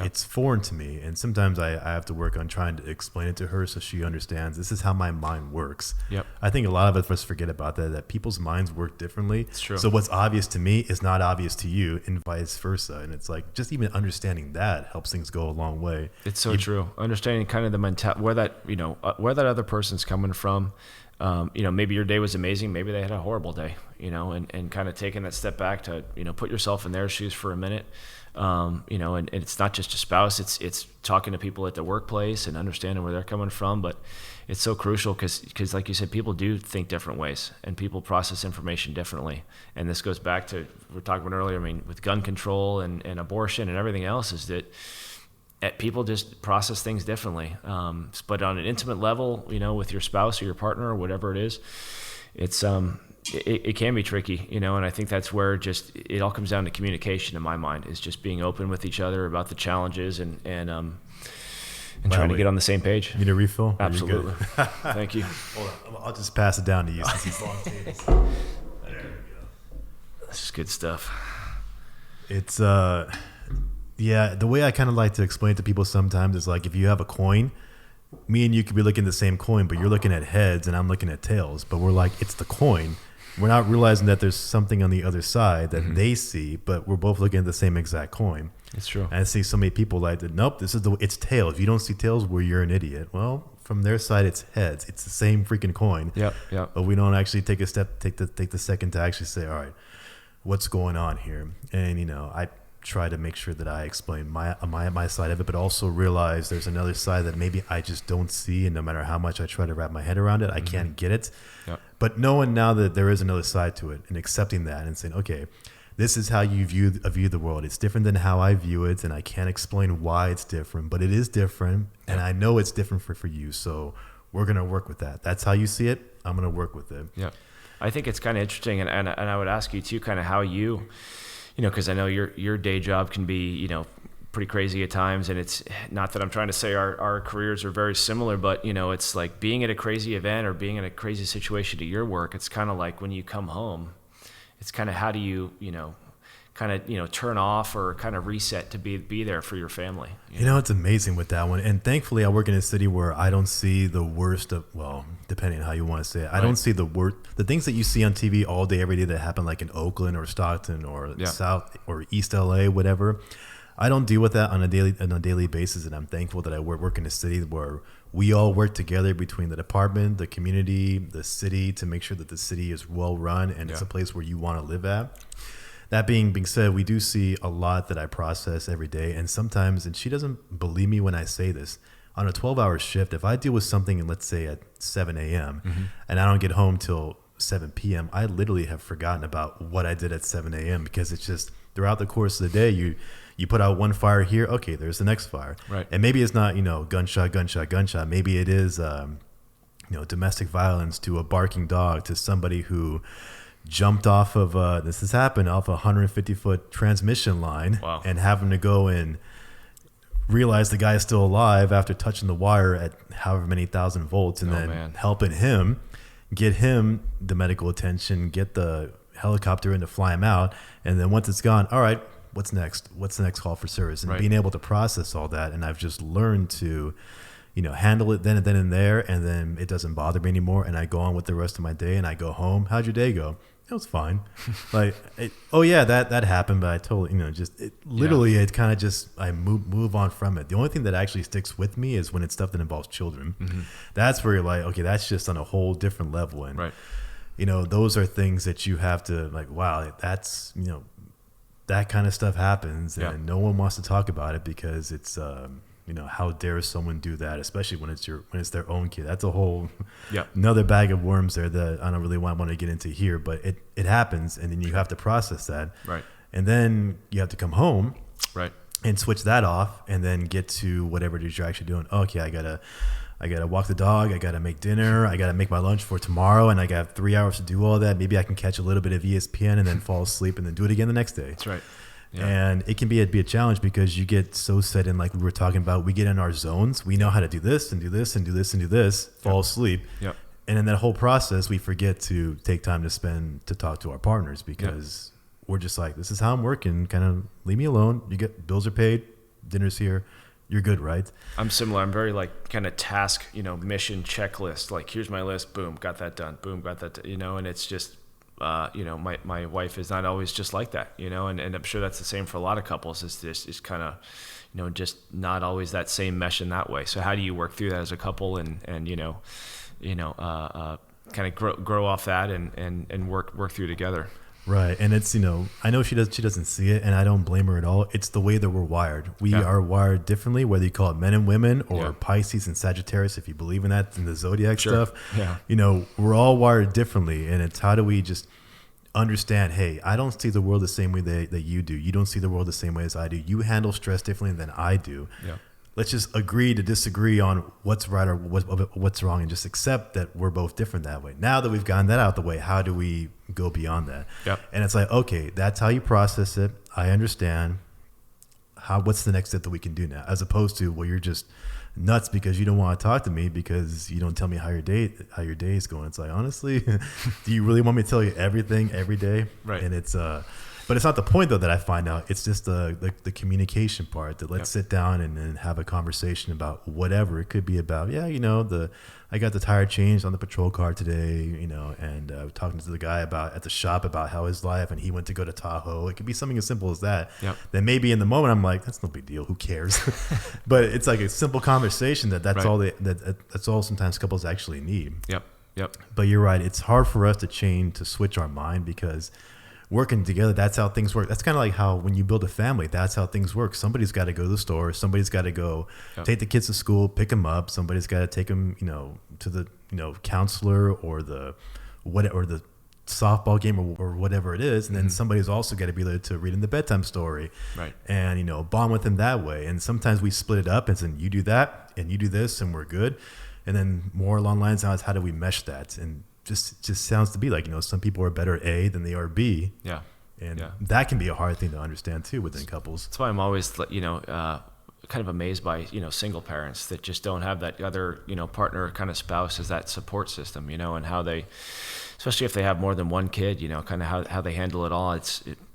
It's foreign to me, and sometimes I have to work on trying to explain it to her so she understands this is how my mind works. I think a lot of us forget about that people's minds work differently. It's true. So what's obvious to me is not obvious to you, and vice versa. And it's like, just even understanding that helps things go a long way. It's so true. Understanding kind of the mentality, where that other person's coming from. Maybe your day was amazing. Maybe they had a horrible day, and kind of taking that step back to, put yourself in their shoes for a minute. And it's not just a spouse, it's talking to people at the workplace and understanding where they're coming from. But it's so crucial because like you said, people do think different ways and people process information differently. And this goes back to, we were talking about earlier, I mean, with gun control and abortion and everything else, is that people just process things differently. But on an intimate level, with your spouse or your partner or whatever it is, it's, it can be tricky, and I think that's where just it all comes down to communication in my mind, is just being open with each other about the challenges and trying to get on the same page. Need a refill? Absolutely. Thank you. Hold on. I'll just pass it down to you since it's long tables. There we go. This is good stuff. It's the way I kind of like to explain it to people sometimes is like, if you have a coin, me and you could be looking at the same coin, but you're looking at heads and I'm looking at tails, but we're like, it's the coin. We're not realizing that there's something on the other side that they see, but we're both looking at the same exact coin. It's true. And I see so many people like, nope, it's tails. If you don't see tails, well, you're an idiot. Well, from their side, it's heads. It's the same freaking coin. Yep. But we don't actually take the second to actually say, all right, what's going on here? And, I try to make sure that I explain my side of it, but also realize there's another side that maybe I just don't see, and no matter how much I try to wrap my head around it, I can't get it. But knowing now that there is another side to it and accepting that and saying, okay, this is how you view the world. It's different than how I view it, and I can't explain why it's different, but it is different, and I know it's different for you, so we're going to work with that. That's how you see it. I'm going to work with it. Yeah. I think it's kind of interesting, and I would ask you too, kind of how you because I know your day job can be, pretty crazy at times, and it's not that I'm trying to say our careers are very similar, but it's like being at a crazy event or being in a crazy situation to your work. It's kind of like when you come home, it's kind of how do you, kind of, turn off or kind of reset to be there for your family. You know, it's amazing with that one. And thankfully I work in a city where I don't see the worst of, well, depending on how you want to say it, I don't see the worst, the things that you see on TV all day, every day that happen like in Oakland or Stockton or South or East LA, whatever. I don't deal with that on a daily basis. And I'm thankful that I work in a city where we all work together between the department, the community, the city to make sure that the city is well run and it's a place where you want to live at. That being said, we do see a lot that I process every day. And sometimes, and she doesn't believe me when I say this, on a 12-hour shift, if I deal with something, let's say at 7 a.m. And I don't get home till 7 p.m., I literally have forgotten about what I did at 7 a.m. because it's just throughout the course of the day, you put out one fire here, okay, there's the next fire. Right. And maybe it's not, gunshot. Maybe it is, domestic violence to a barking dog, to somebody who jumped off of this has happened off a 150-foot transmission line. Wow. And having to go and realize the guy is still alive after touching the wire at however many thousand volts, and helping him, get him the medical attention, get the helicopter in to fly him out, and then once it's gone, all right, what's next? What's the next call for service? And being able to process all that, and I've just learned to handle it then and there, and then it doesn't bother me anymore, and I go on with the rest of my day, and I go home. How'd your day go? It was fine. That happened, but I totally, it kind of just, I move on from it. The only thing that actually sticks with me is when it's stuff that involves children. That's where you're like, okay, that's just on a whole different level. And, those are things that you have to like, wow, that's, that kind of stuff happens and no one wants to talk about it because it's, how dare someone do that, especially when it's their own kid. That's a whole another bag of worms there that I don't really want to get into here, but it happens, and then you have to process that. Right. And then you have to come home. Right. And switch that off and then get to whatever it is you're actually doing. Okay, I gotta walk the dog, I gotta make dinner, I gotta make my lunch for tomorrow, and I got 3 hours to do all that. Maybe I can catch a little bit of ESPN and then fall asleep and then do it again the next day. That's right. Yeah. And it can be a challenge because you get so set in, like we were talking about, we get in our zones. We know how to do this and do this and do this and do this, fall asleep. Yep. And in that whole process, we forget to take time to talk to our partners because we're just like, this is how I'm working. Kind of leave me alone. You get bills are paid, dinner's here. You're good, right? I'm similar. I'm very like kind of task, mission checklist. Like here's my list. Boom, got that done. Boom, got that. And it's just. My wife is not always just like that, and I'm sure that's the same for a lot of couples. It's kind of, just not always that same mesh in that way. So how do you work through that as a couple and kind of grow off that and work through together? Right. And it's, I know she doesn't see it, and I don't blame her at all. It's the way that we're wired. We are wired differently, whether you call it men and women or Pisces and Sagittarius, if you believe in that, in the zodiac stuff. Yeah. We're all wired differently, and it's how do we just understand, hey, I don't see the world the same way that you do. You don't see the world the same way as I do. You handle stress differently than I do. Yeah. Let's just agree to disagree on what's right or what's wrong, and just accept that we're both different that way. Now that we've gotten that out the way, how do we go beyond that? Yep. And it's like, okay, that's how you process it. I understand. What's the next step that we can do now? As opposed to, well, you're just nuts because you don't want to talk to me because you don't tell me how your day is going. It's like, honestly, do you really want me to tell you everything every day? Right. And it's but it's not the point though that I find out. It's just the communication part. That let's sit down and have a conversation about whatever. It could be about I got the tire changed on the patrol car today, and talking to the guy at the shop about how his life, and he went to go to Tahoe. It could be something as simple as that. Yep. Then maybe in the moment I'm like, that's no big deal. Who cares? But it's like a simple conversation that's all that's all sometimes couples actually need. Yep. Yep. But you're right. It's hard for us to switch our mind because working together, that's how things work. That's kind of like how when you build a family, that's how things work. Somebody's got to go to the store. Somebody's got to go take the kids to school, pick them up. Somebody's got to take them, to the, counselor or the softball game or whatever it is. And then somebody's also got to be there to read them the bedtime story. Right. And, bond with them that way. And sometimes we split it up and say, you do that and you do this and we're good. And then more along the lines now is how do we mesh that? And just sounds to be like, some people are better at A than they are B. Yeah. And that can be a hard thing to understand too within couples. That's why I'm always, kind of amazed by, single parents that just don't have that other, partner kind of spouse as that support system, and how they especially if they have more than one kid, kind of how they handle it all.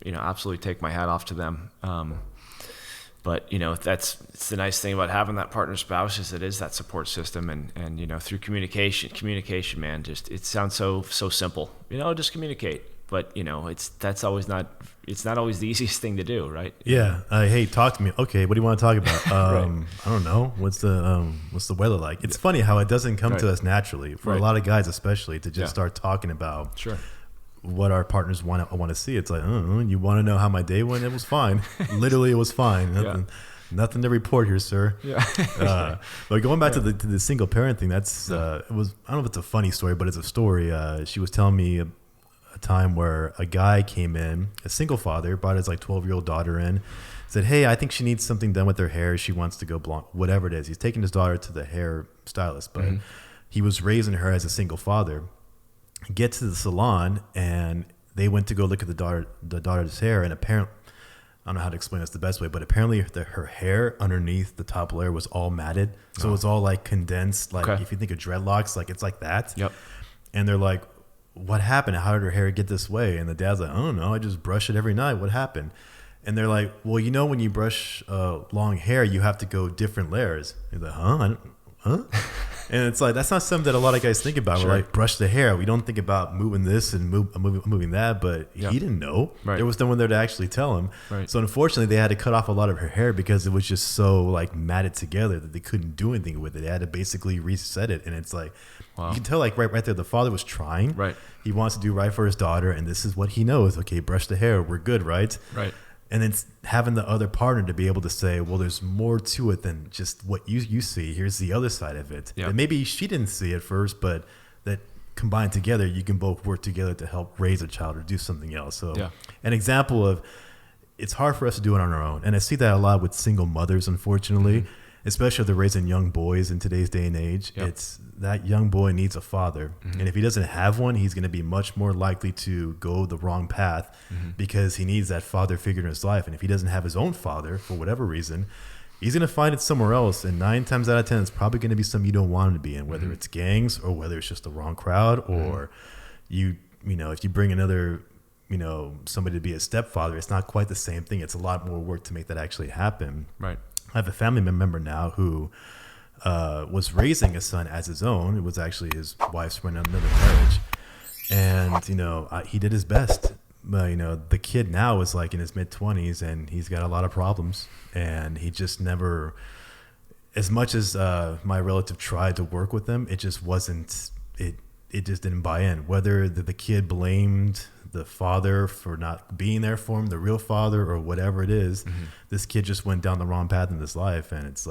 Absolutely take my hat off to them. But it's the nice thing about having that partner spouse is it is that support system, and through communication, man, it sounds so simple, just communicate. But it's not always the easiest thing to do, right? Yeah. Hey, talk to me. Okay, what do you want to talk about? Right. I don't know. What's the weather like? It's funny how it doesn't come to us naturally for a lot of guys, especially, to just start talking about what our partners want to see. It's like, you want to know how my day went? It was fine. Literally, it was fine. Nothing to report here, sir. Yeah. But going back to the single parent thing, that's it was. I don't know if it's a funny story, but it's a story. She was telling me a time where a guy came in, a single father, brought his 12-year-old daughter in, said, hey, I think she needs something done with her hair. She wants to go blonde, whatever it is. He's taking his daughter to the hair stylist, but he was raising her as a single father. Get to the salon, and they went to go look at the daughter's hair, and apparently, I don't know how to explain this the best way, but apparently her hair underneath the top layer was all matted, so it was all condensed, if you think of dreadlocks, it's like that. Yep. And they're like, what happened? How did her hair get this way? And the dad's like, I don't know, I just brush it every night. What happened? And they're like, well, when you brush long hair, you have to go different layers. He's like, huh? And it's like, that's not something that a lot of guys think about. Sure. We're like, brush the hair. We don't think about moving this and moving that, but he didn't know. Right. There was no one there to actually tell him. Right. So unfortunately, they had to cut off a lot of her hair because it was just so matted together that they couldn't do anything with it. They had to basically reset it. And it's like, wow. You can tell right there, the father was trying. Right. He wants to do right for his daughter, and this is what he knows. Okay, brush the hair. We're good, right? Right. And then having the other partner to be able to say, well, there's more to it than just what you see. Here's the other side of it. Yep. And maybe she didn't see it first, but that combined together, you can both work together to help raise a child or do something else. So an example of, it's hard for us to do it on our own. And I see that a lot with single mothers, unfortunately, especially if they're raising young boys in today's day and age. Yep. It's that young boy needs a father. And if he doesn't have one, he's going to be much more likely to go the wrong path because he needs that father figure in his life. And if he doesn't have his own father, for whatever reason, he's going to find it somewhere else. And 9 times out of 10, it's probably going to be something you don't want him to be in, whether it's gangs or whether it's just the wrong crowd, or if you bring another, somebody to be a stepfather, it's not quite the same thing. It's a lot more work to make that actually happen. Right. I have a family member now who was raising a son as his own. It was actually his wife's from another marriage. And, he did his best. But, the kid now is in his mid-20s, and he's got a lot of problems. And he just never, as much as my relative tried to work with him, it just wasn't, it just didn't buy in. Whether the kid blamed the father for not being there for him, the real father, or whatever it is, this kid just went down the wrong path in his life. And it's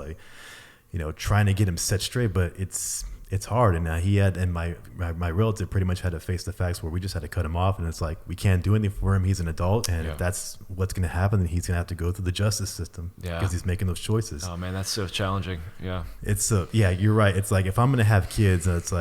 trying to get him set straight, but it's hard. And he had, and my relative pretty much had to face the facts where we just had to cut him off. And it's we can't do anything for him. He's an adult. And if that's what's going to happen, then he's going to have to go through the justice system because he's making those choices. Oh man, that's so challenging. Yeah. It's you're right. It's if I'm going to have kids, it's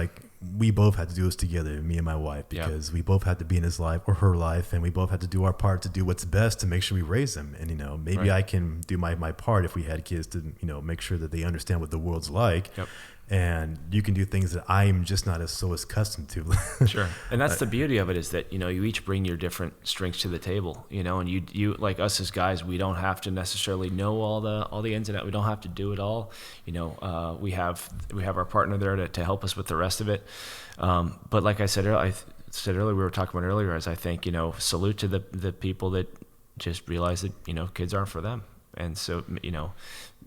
we both had to do this together, me and my wife, because we both had to be in his life or her life, and we both had to do our part to do what's best to make sure we raise them. And maybe I can do my part if we had kids to make sure that they understand what the world's like. Yep. And you can do things that I'm just not as accustomed to. Sure. And that's the beauty of it, is that you each bring your different strengths to the table, and you like us as guys, we don't have to necessarily know all the ins and outs. We don't have to do it all. We have our partner there to help us with the rest of it. But like I said earlier, we were talking about earlier, as I think, salute to the people that just realize that, kids aren't for them. And so,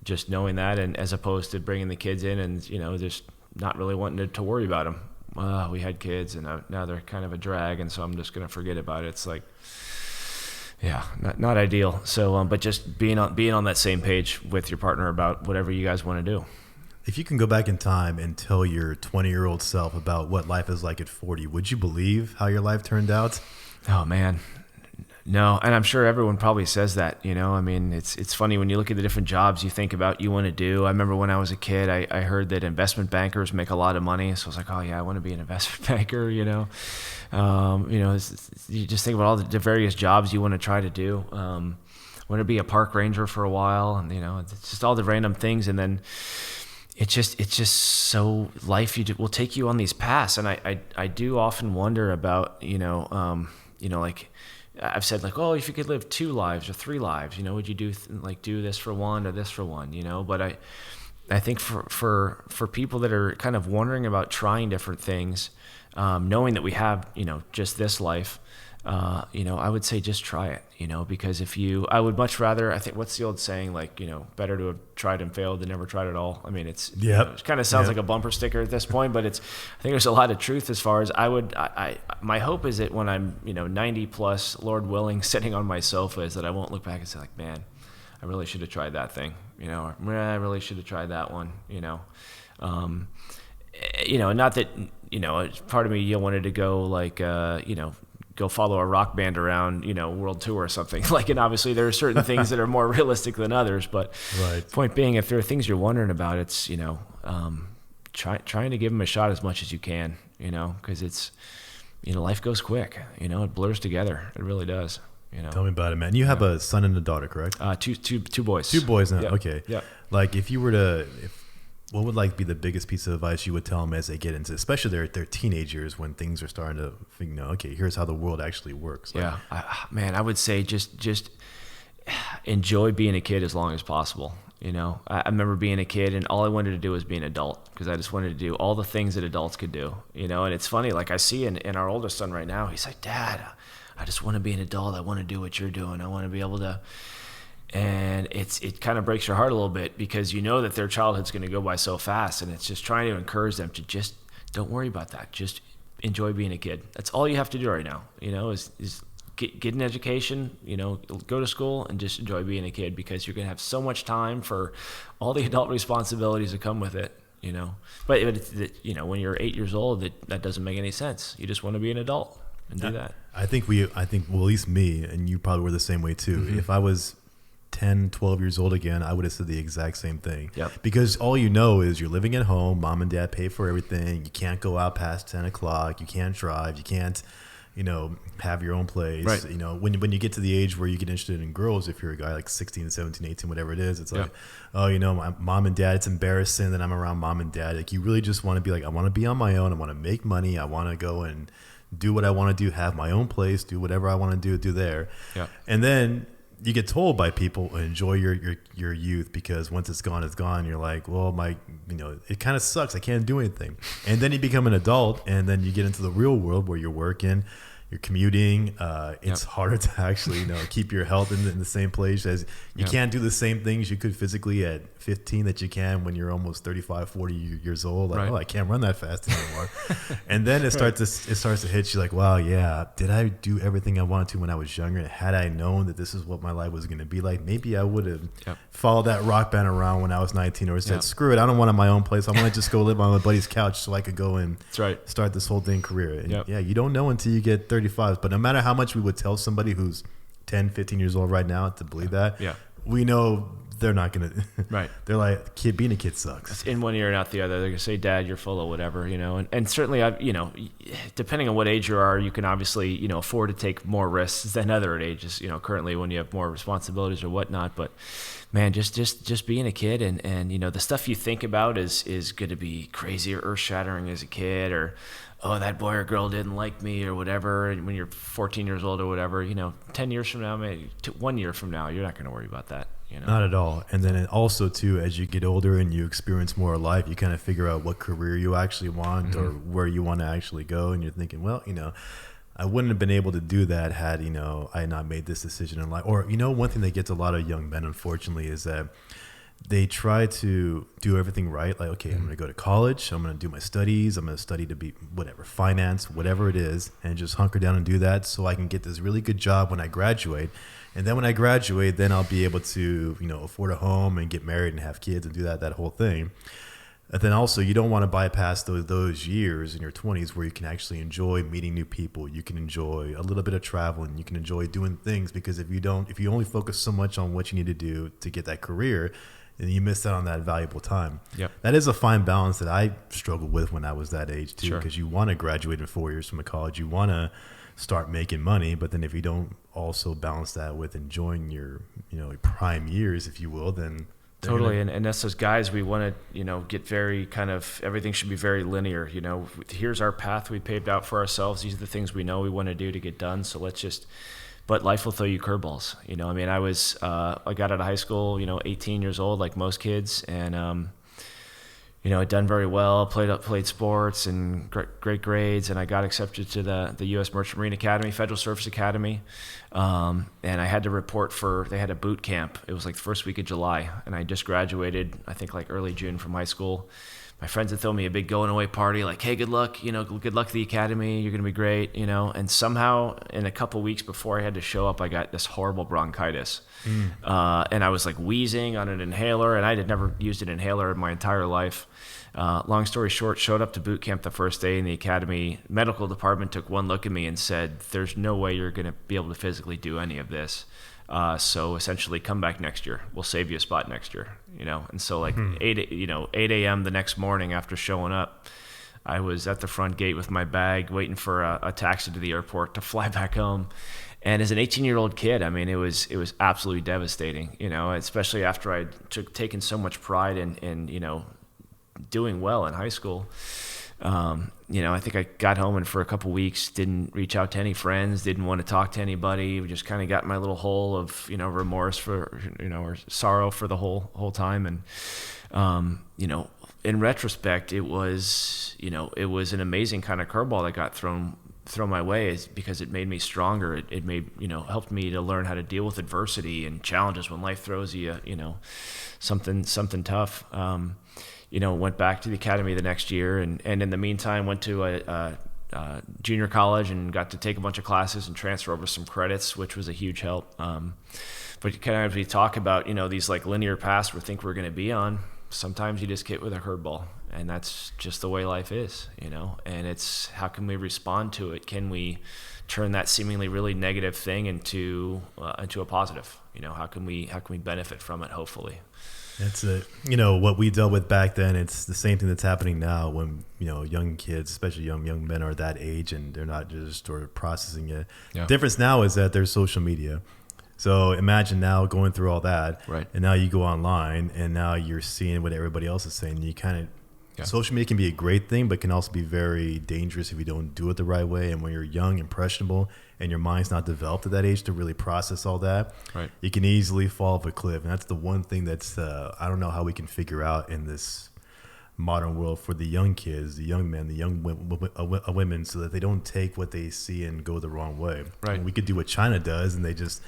just knowing that, and as opposed to bringing the kids in and, just not really wanting to worry about them. We had kids and now they're kind of a drag. And so I'm just going to forget about it. It's not ideal. So, but just being on that same page with your partner about whatever you guys want to do. If you can go back in time and tell your 20-year-old self about what life is like at 40, would you believe how your life turned out? Oh man. No, and I'm sure everyone probably says that, I mean, it's funny when you look at the different jobs you think about you want to do. I remember when I was a kid, I heard that investment bankers make a lot of money. So I was like, oh yeah, I want to be an investment banker, you just think about all the various jobs you want to try to do. Want to be a park ranger for a while, and, it's just all the random things. And then, it's just so life will take you on these paths. And I do often wonder about, like I've said, like, oh, if you could live 2 lives or 3 lives, would you do this for one or this for one, But I think for people that are kind of wondering about trying different things, knowing that we have, just this life, I would say just try it, because I would much rather, I think, what's the old saying, like, better to have tried and failed than never tried at all. I mean, it kind of sounds like a bumper sticker at this point, but I think there's a lot of truth as far as my hope is that when I'm, 90 plus, Lord willing, sitting on my sofa, is that I won't look back and say, like, man, I really should have tried that thing, or I really should have tried that one, not that, part of me, wanted to go like, go follow a rock band around, world tour or something. And obviously there are certain things that are more realistic than others, but point being, if there are things you're wondering about, it's, trying to give them a shot as much as you can, because it's, life goes quick, it blurs together. It really does. Tell me about it, man. You have a son and a daughter, correct? Two boys. 2 boys now. Yep. Okay. Yeah. Like if you were to, what would be the biggest piece of advice you would tell them as they get into, especially their teenage years when things are starting to think, okay, here's how the world actually works. I would say just enjoy being a kid as long as possible. I remember being a kid and all I wanted to do was be an adult, because I just wanted to do all the things that adults could do, and it's funny, like I see in our oldest son right now, he's like, Dad, I just want to be an adult. I want to do what you're doing. I want to be able to. And it kind of breaks your heart a little bit, because that their childhood's going to go by so fast, and it's just trying to encourage them to just don't worry about that. Just enjoy being a kid. That's all you have to do right now, is get an education, go to school and just enjoy being a kid, because you're going to have so much time for all the adult responsibilities that come with it, But when you're 8 years old, that doesn't make any sense. You just want to be an adult and do that. I think, at least me, and you probably were the same way too. Mm-hmm. If I was 10, 12 years old again, I would have said the exact same thing. Yep. Because all is you're living at home, mom and dad pay for everything. You can't go out past 10 o'clock. You can't drive. You can't, have your own place. Right. When you get to the age where you get interested in girls, if you're a guy like 16, 17, 18, whatever it is, it's like, my mom and dad, it's embarrassing that I'm around mom and dad. Like, you really just want to be like, I want to be on my own. I want to make money. I want to go and do what I want to do, have my own place, do whatever I want to do there. Yeah. And then you get told by people, enjoy your youth, because once it's gone, it's gone. You're like, well, it kind of sucks. I can't do anything. And then you become an adult, and then you get into the real world where you're working, you're commuting. It's harder to actually, keep your health in the same place, as you can't do the same things you could physically at 15 that you can when you're almost 35, 40 years old. Like, I can't run that fast anymore. And then it starts to hit you like, wow, yeah, did I do everything I wanted to when I was younger? Had I known that this is what my life was going to be like, maybe I would have followed that rock band around when I was 19, or said, screw it, I don't want my own place. I want to just go live on my buddy's couch so I could go and start this whole thing career. And you don't know until you get 35. But no matter how much we would tell somebody who's 10, 15 years old right now to believe that, we know they're not going to. They're like, being a kid sucks. It's in one ear and out the other. They're going to say, Dad, you're full of whatever, And certainly, depending on what age you are, you can obviously, afford to take more risks than other ages, currently when you have more responsibilities or whatnot. But man, just being a kid and the stuff you think about is going to be crazy or earth shattering as a kid, or, oh, that boy or girl didn't like me or whatever. And when you're 14 years old or whatever, 10 years from now, maybe 1 year from now, you're not going to worry about that. Not at all. And then also too, as you get older and you experience more life, you kind of figure out what career you actually want or where you want to actually go. And you're thinking, well, I wouldn't have been able to do that had, I had not made this decision in life. Or, one thing that gets a lot of young men, unfortunately, is that they try to do everything right. Like, okay, I'm going to go to college. I'm going to do my studies. I'm going to study to be whatever, finance, whatever it is, and just hunker down and do that so I can get this really good job when I graduate. And then when I graduate, then I'll be able to, afford a home and get married and have kids and do that whole thing. And then also, you don't want to bypass those years in your 20s where you can actually enjoy meeting new people. You can enjoy a little bit of traveling. You can enjoy doing things, because if you only focus so much on what you need to do to get that career, then you miss out on that valuable time. Yep. That is a fine balance that I struggled with when I was that age too, because you want to graduate in 4 years from a college. You want to start making money, but then if you don't also balance that with enjoying your prime years, if you will, then Totally. And us as guys, we want to, get very kind of, everything should be very linear. Here's our path we paved out for ourselves. These are the things we know we want to do to get done. So but life will throw you curveballs. I got out of high school, 18 years old, like most kids. And, I'd done very well, played sports and great grades, and I got accepted to the U.S. Merchant Marine Academy, Federal Service Academy, and I had to report they had a boot camp. It was like the first week of July, and I just graduated, I think like early June from high school. My friends had thrown me a big going away party, like, hey, good luck, good luck to the academy, you're going to be great, and somehow in a couple weeks before I had to show up, I got this horrible bronchitis. And I was like wheezing on an inhaler, and I had never used an inhaler in my entire life. Long story short, showed up to boot camp the first day, in the academy medical department took one look at me and said, there's no way you're going to be able to physically do any of this. So essentially come back next year. We'll save you a spot next year, And so like 8 a.m. the next morning after showing up, I was at the front gate with my bag waiting for a taxi to the airport to fly back home. And as an 18-year-old kid, I mean, it was absolutely devastating, especially after I'd taken so much pride in doing well in high school. I think I got home and for a couple weeks didn't reach out to any friends, didn't want to talk to anybody, just kind of got in my little hole of, remorse for, or sorrow for the whole time. And, in retrospect, it was an amazing kind of curveball that got thrown my way, because it made me stronger. It made, helped me to learn how to deal with adversity and challenges when life throws you, something tough. Went back to the academy the next year, and in the meantime went to a junior college and got to take a bunch of classes and transfer over some credits, which was a huge help. But kind of as we talk about, these like linear paths we think we're going to be on, sometimes you just get with a curveball, and that's just the way life is, and it's how can we respond to it? Can we turn that seemingly really negative thing into a positive? How can we benefit from it, hopefully? That's what we dealt with back then. It's the same thing that's happening now when, young kids, especially young men, are that age and they're not just sort of processing it. Yeah. The difference now is that there's social media. So imagine now going through all that, right? And now you go online and now you're seeing what everybody else is saying. You kind of, social media can be a great thing, but can also be very dangerous if you don't do it the right way. And when you're young, impressionable, and your mind's not developed at that age to really process all that, right, you can easily fall off a cliff. And that's the one thing that's, I don't know how we can figure out in this modern world for the young kids, the young men, the young women, so that they don't take what they see and go the wrong way. Right. And we could do what China does, and they just,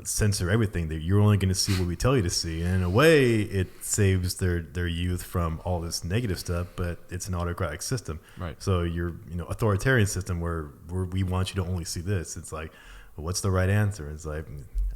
censor everything. That you're only going to see what we tell you to see. And in a way, it saves their youth from all this negative stuff, but it's an autocratic system. Right. So you're, authoritarian system where we want you to only see this. It's like, well, what's the right answer? It's like,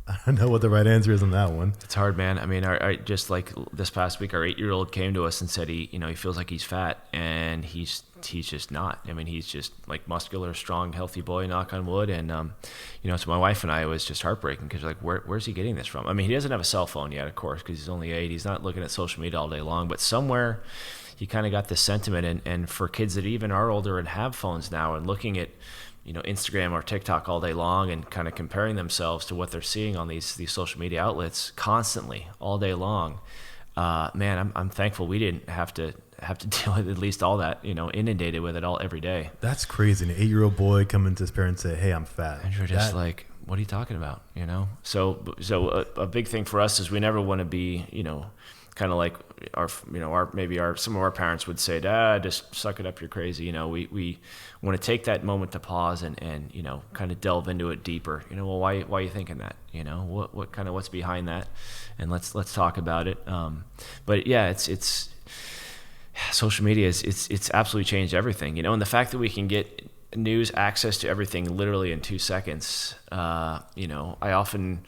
I don't know what the right answer is on that one. It's hard, man. I mean, just like this past week, our 8-year-old came to us and said he feels like he's fat, and he's just not. I mean, he's just like muscular, strong, healthy boy, knock on wood. And, so my wife and I, it was just heartbreaking because like, where's he getting this from? I mean, he doesn't have a cell phone yet, of course, because he's only 8. He's not looking at social media all day long, but somewhere he kind of got this sentiment. And for kids that even are older and have phones now and looking at, Instagram or TikTok all day long and kind of comparing themselves to what they're seeing on these social media outlets constantly all day long. Man, I'm thankful we didn't have to deal with at least all that, inundated with it all every day. That's crazy. An 8-year-old boy coming to his parents and say, hey, I'm fat. And you're just like, what are you talking about? So a big thing for us is we never want to be, kind of like some of our parents would say, just suck it up, you're crazy. We want to take that moment to pause and kind of delve into it deeper. Well, why are you thinking that? What's behind that? And let's talk about it. But yeah, it's social media it's absolutely changed everything. And the fact that we can get news access to everything literally in 2 seconds. I often,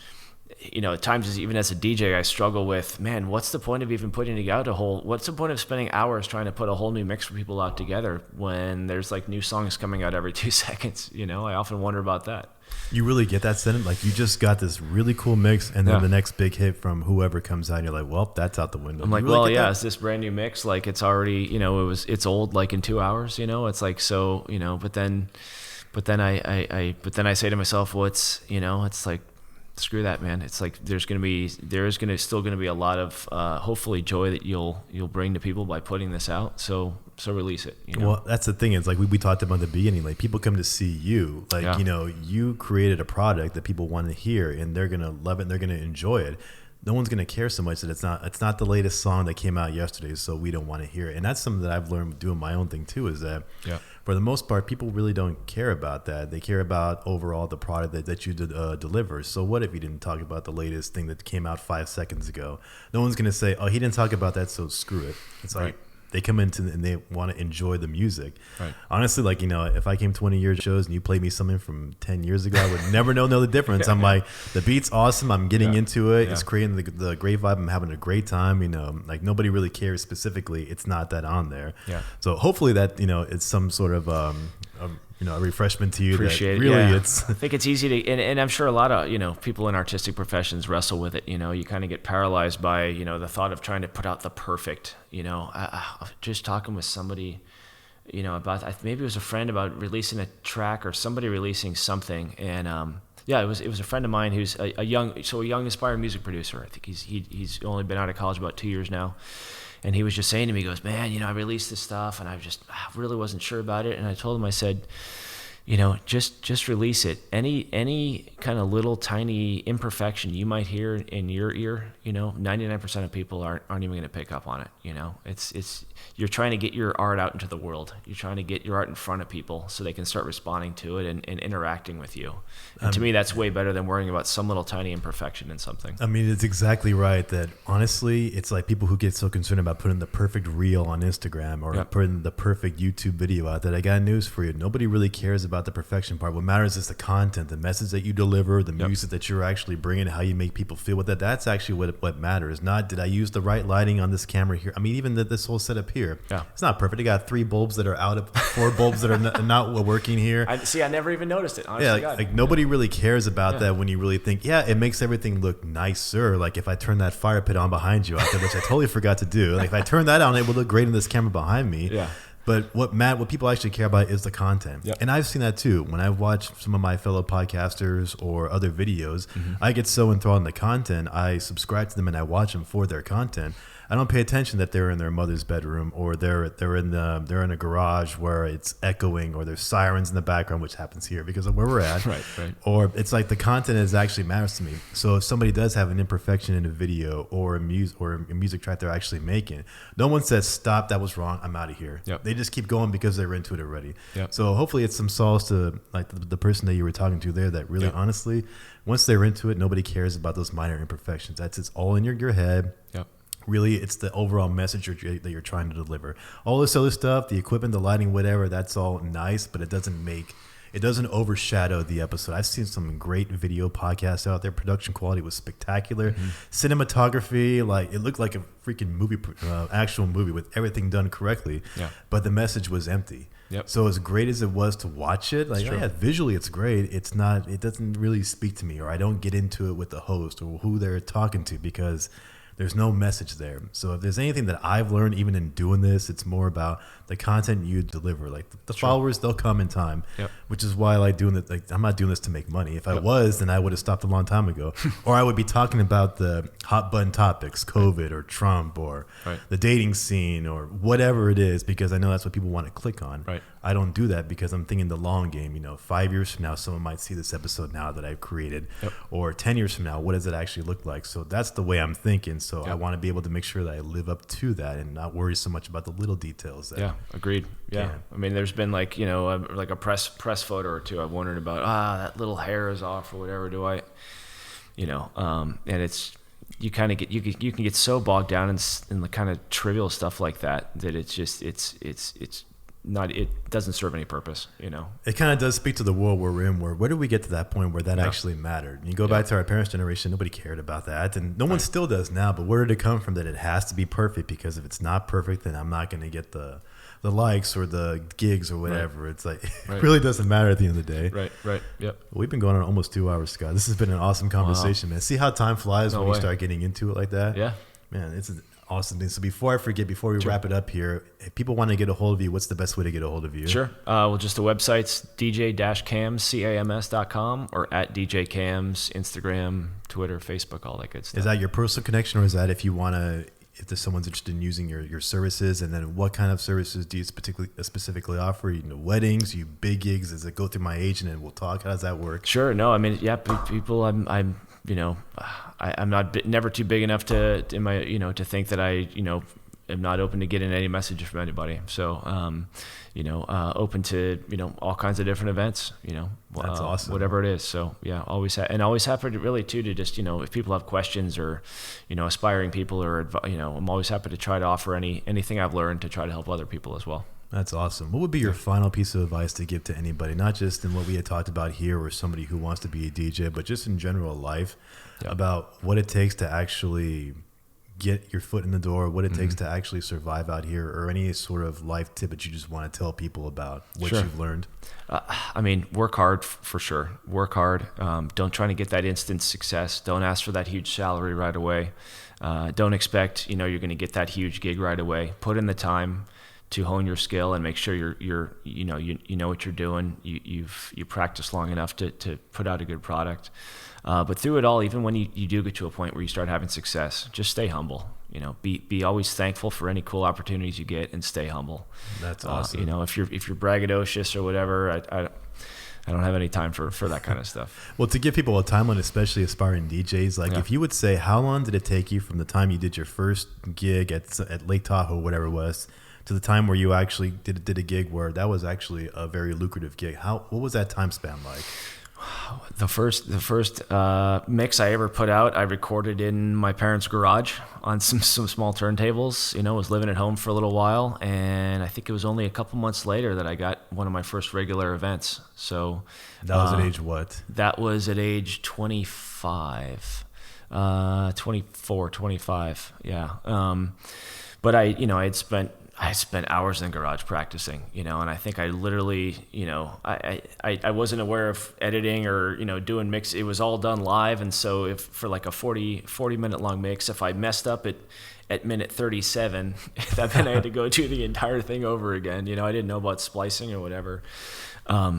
at times, even as a DJ, I struggle with, man, what's the point of even putting together what's the point of spending hours trying to put a whole new mix for people out together when there's like new songs coming out every 2 seconds? I often wonder about that. You really get that sentiment? Like you just got this really cool mix and then the next big hit from whoever comes out and you're like, well, that's out the window. I'm like, really is this brand new mix? Like it's already, it's old like in 2 hours, it's like, so, but then I say to myself, well, it's like, screw that, man. It's like there is still going to be a lot of hopefully joy that you'll bring to people by putting this out. So release it. Well, that's the thing. It's like we talked about in the beginning. Like people come to see you. Like you created a product that people want to hear, and they're gonna love it. And they're gonna enjoy it. No one's gonna care so much that it's not the latest song that came out yesterday, so we don't want to hear it. And that's something that I've learned doing my own thing too. Is that for the most part, people really don't care about that. They care about overall the product that you deliver. So what if you didn't talk about the latest thing that came out 5 seconds ago? No one's gonna say, "Oh, he didn't talk about that, so screw it." It's like they come into and they want to enjoy the music. Right. Honestly, like, if I came 20 years shows and you played me something from 10 years ago, I would never know the difference. I'm like, the beat's awesome. I'm getting into it. It's creating the great vibe. I'm having a great time. Like nobody really cares specifically. It's not that on there. Yeah. So hopefully that, it's some sort of, a refreshment to you. Appreciate that really it. It's I think it's easy to, and I'm sure a lot of, people in artistic professions wrestle with it. You kind of get paralyzed by, the thought of trying to put out the perfect, just talking with somebody, about, maybe it was a friend about releasing a track or somebody releasing something. And, it was a friend of mine who's a young aspiring music producer. I think he's only been out of college about 2 years now. And he was just saying to me, he goes, "Man, I released this stuff and I really wasn't sure about it." And I told him, I said, just release it. Any kind of little tiny imperfection you might hear in your ear, 99% of people aren't even going to pick up on it. It's you're trying to get your art out into the world. You're trying to get your art in front of people so they can start responding to it and interacting with you. And to me, that's way better than worrying about some little tiny imperfection in something. I mean, it's exactly right that honestly, it's like people who get so concerned about putting the perfect reel on Instagram or putting the perfect YouTube video out there. I got news for you. Nobody really cares about the perfection part. What matters is the content, the message that you deliver, the music that you're actually bringing, how you make people feel with it. That's actually what matters. Not did I use the right lighting on this camera here. I mean, even this whole setup here, it's not perfect. I got 3 bulbs that are out of 4 bulbs that are not working here. I never even noticed it. Honestly, like nobody really cares about that when you really think, it makes everything look nicer. Like if I turn that fire pit on behind you out there, which I totally forgot to do. Like if I turn that on, it would look great in this camera behind me. Yeah. But what people actually care about is the content. Yep. And I've seen that too. When I've watched some of my fellow podcasters or other videos, I get so enthralled in the content, I subscribe to them and I watch them for their content. I don't pay attention that they're in their mother's bedroom or they're in a garage where it's echoing or there's sirens in the background, which happens here because of where we're at. Right. Or it's like the content is actually matters to me. So if somebody does have an imperfection in a video or a music track they're actually making, no one says stop, that was wrong, I'm out of here. Yep. They just keep going because they're into it already. Yep. So hopefully it's some solace to like the person that you were talking to there that really honestly, once they're into it, nobody cares about those minor imperfections. It's all in your head. Yep. Really, it's the overall message that you're trying to deliver. All this other stuff, the equipment, the lighting, whatever, that's all nice, but it doesn't overshadow the episode. I've seen some great video podcasts out there. Production quality was spectacular. Cinematography, like it looked like a freaking movie, actual movie with everything done correctly. Yeah. But the message was empty. Yep. So as great as it was to watch it, like visually it's great. It doesn't really speak to me, or I don't get into it with the host or who they're talking to because there's no message there. So if there's anything that I've learned, even in doing this, it's more about the content you deliver. Like the followers, they'll come in time, which is why I like doing it. Like I'm not doing this to make money. If I was, then I would have stopped a long time ago. Or I would be talking about the hot button topics, COVID or Trump or the dating scene or whatever it is, because I know that's what people want to click on. Right. I don't do that because I'm thinking the long game. 5 years from now, someone might see this episode now that I've created, or 10 years from now, what does it actually look like? So that's the way I'm thinking. So I want to be able to make sure that I live up to that and not worry so much about the little details. Agreed. Yeah. I mean, there's been like a press photo or two I've wondered about. That little hair is off or whatever. Do I, and it's you kind of get you can get so bogged down in the kind of trivial stuff like that it's just it's not, it doesn't serve any purpose, It kind of does speak to the world we're in, where did we get to that point where that actually mattered? You go back to our parents' generation, nobody cared about that, and no one still does now, but where did it come from that it has to be perfect? Because if it's not perfect, then I'm not going to get the likes or the gigs or whatever. It's like, it really doesn't matter at the end of the day. Right. Yep. We've been going on almost 2 hours, Scott. This has been an awesome conversation, man. See how time flies when you start getting into it like that? Yeah. Man, it's Awesome thing. So before I forget, before we wrap it up here, if people want to get a hold of you, what's the best way to get a hold of you? Sure. Well, just the website's dj-cams.com or at djcams, Instagram, Twitter, Facebook, all that good stuff. Is that your personal connection, or is that if there's someone's interested in using your services? And then what kind of services do you specifically offer? Weddings, big gigs? Does it go through my agent and we'll talk? How does that work? Sure. No, I mean, people, I'm not never too big enough to think that I, am not open to getting any message from anybody. So, open to, all kinds of different events, That's awesome. Whatever it is. So yeah, always happy to really too, to just, if people have questions or, aspiring people or, I'm always happy to try to offer anything I've learned to try to help other people as well. That's awesome. What would be your final piece of advice to give to anybody, not just in what we had talked about here or somebody who wants to be a DJ, but just in general life, about what it takes to actually get your foot in the door, what it takes to actually survive out here, or any sort of life tip that you just want to tell people about what you've learned? Work hard for sure. Work hard. Don't try to get that instant success. Don't ask for that huge salary right away. Don't expect, you're going to get that huge gig right away. Put in the time to hone your skill and make sure you know what you're doing. You practice long enough to put out a good product. But through it all, even when you do get to a point where you start having success, just stay humble. Be always thankful for any cool opportunities you get, and stay humble. That's awesome. If you're braggadocious or whatever, I don't have any time for that kind of stuff. Well, to give people a timeline, especially aspiring DJs, if you would say, how long did it take you from the time you did your first gig at Lake Tahoe, whatever it was, to the time where you actually did a gig where that was actually a very lucrative gig? What was that time span like? The first mix I ever put out, I recorded in my parents' garage on some small turntables. Was living at home for a little while, and I think it was only a couple months later that I got one of my first regular events. So that was at age what? That was at age 25, 24, 25. Yeah. But I spent hours in the garage practicing, and I think I literally, I wasn't aware of editing or, doing mix. It was all done live. And so if for like a 40 minute long mix, if I messed up at minute 37, then I had to go do the entire thing over again. I didn't know about splicing or whatever.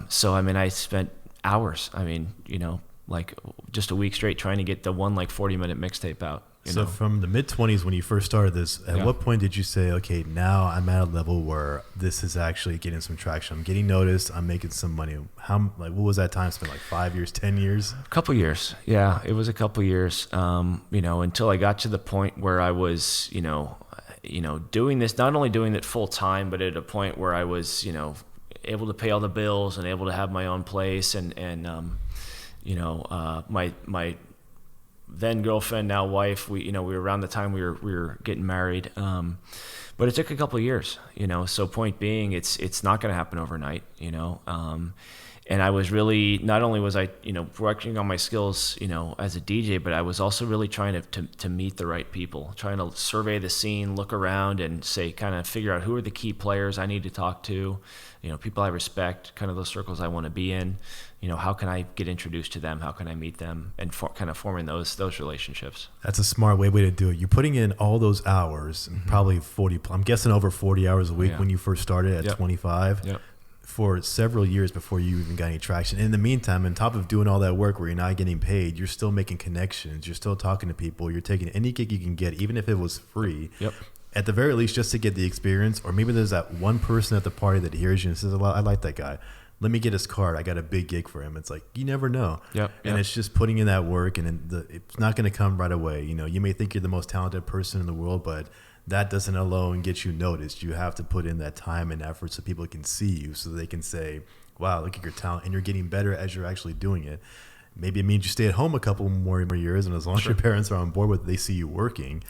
So, I spent hours, like just a week straight trying to get the one 40 minute mixtape out. So from the mid-20s when you first started this, at what point did you say, okay, now I'm at a level where this is actually getting some traction, I'm getting noticed, I'm making some money? What was that time spent, 5 years, 10 years? A couple years. Yeah, it was a couple years, until I got to the point where I was, doing this, not only doing it full time, but at a point where I was, able to pay all the bills and able to have my own place and my then girlfriend, now wife, we were around the time we were getting married. But it took a couple of years, so point being, it's not going to happen overnight, and I was really, not only was I, working on my skills, as a DJ, but I was also really trying to meet the right people, trying to survey the scene, look around and kind of figure out who are the key players I need to talk to, people I respect, kind of those circles I want to be in. How can I get introduced to them? How can I meet them? And kind of forming those relationships. That's a smart way to do it. You're putting in all those hours, probably 40, I'm guessing over 40 hours a week when you first started at 25, for several years before you even got any traction. In the meantime, on top of doing all that work where you're not getting paid, you're still making connections. You're still talking to people. You're taking any gig you can get, even if it was free. At the very least, just to get the experience. Or maybe there's that one person at the party that hears you and says, I like that guy. Let me get his card. I got a big gig for him. It's you never know. And it's just putting in that work, and it's not going to come right away. You may think you're the most talented person in the world, but that doesn't alone get you noticed. You have to put in that time and effort so people can see you, so they can say, wow, look at your talent, and you're getting better as you're actually doing it. Maybe it means you stay at home a couple more years, and as long as your parents are on board with it, they see you working,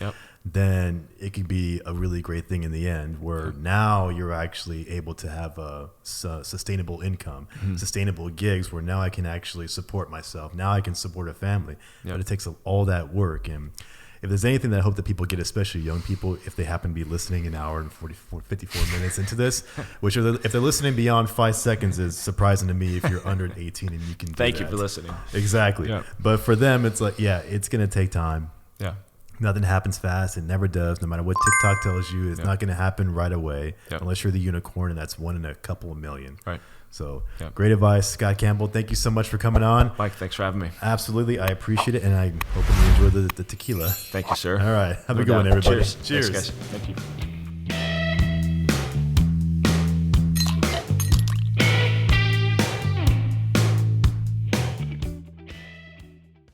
then it could be a really great thing in the end, where now you're actually able to have a sustainable income, sustainable gigs, where now I can actually support myself. Now I can support a family. But it takes all that work. And if there's anything that I hope that people get, especially young people, if they happen to be listening an hour and 54 minutes into this, which if they're listening beyond 5 seconds is surprising to me if you're under 18 and you can do Thank that. you for listening. Exactly. But for them, it's it's going to take time. Nothing happens fast. It never does. No matter what TikTok tells you, it's not going to happen right away unless you're the unicorn, and that's one in a couple of million. Right. So great advice, Scott Campbell. Thank you so much for coming on. Mike, thanks for having me. Absolutely. I appreciate it, and I hope you enjoy the tequila. Thank you, sir. All right. Have a good one, everybody. Cheers. Thanks, guys. Thank you.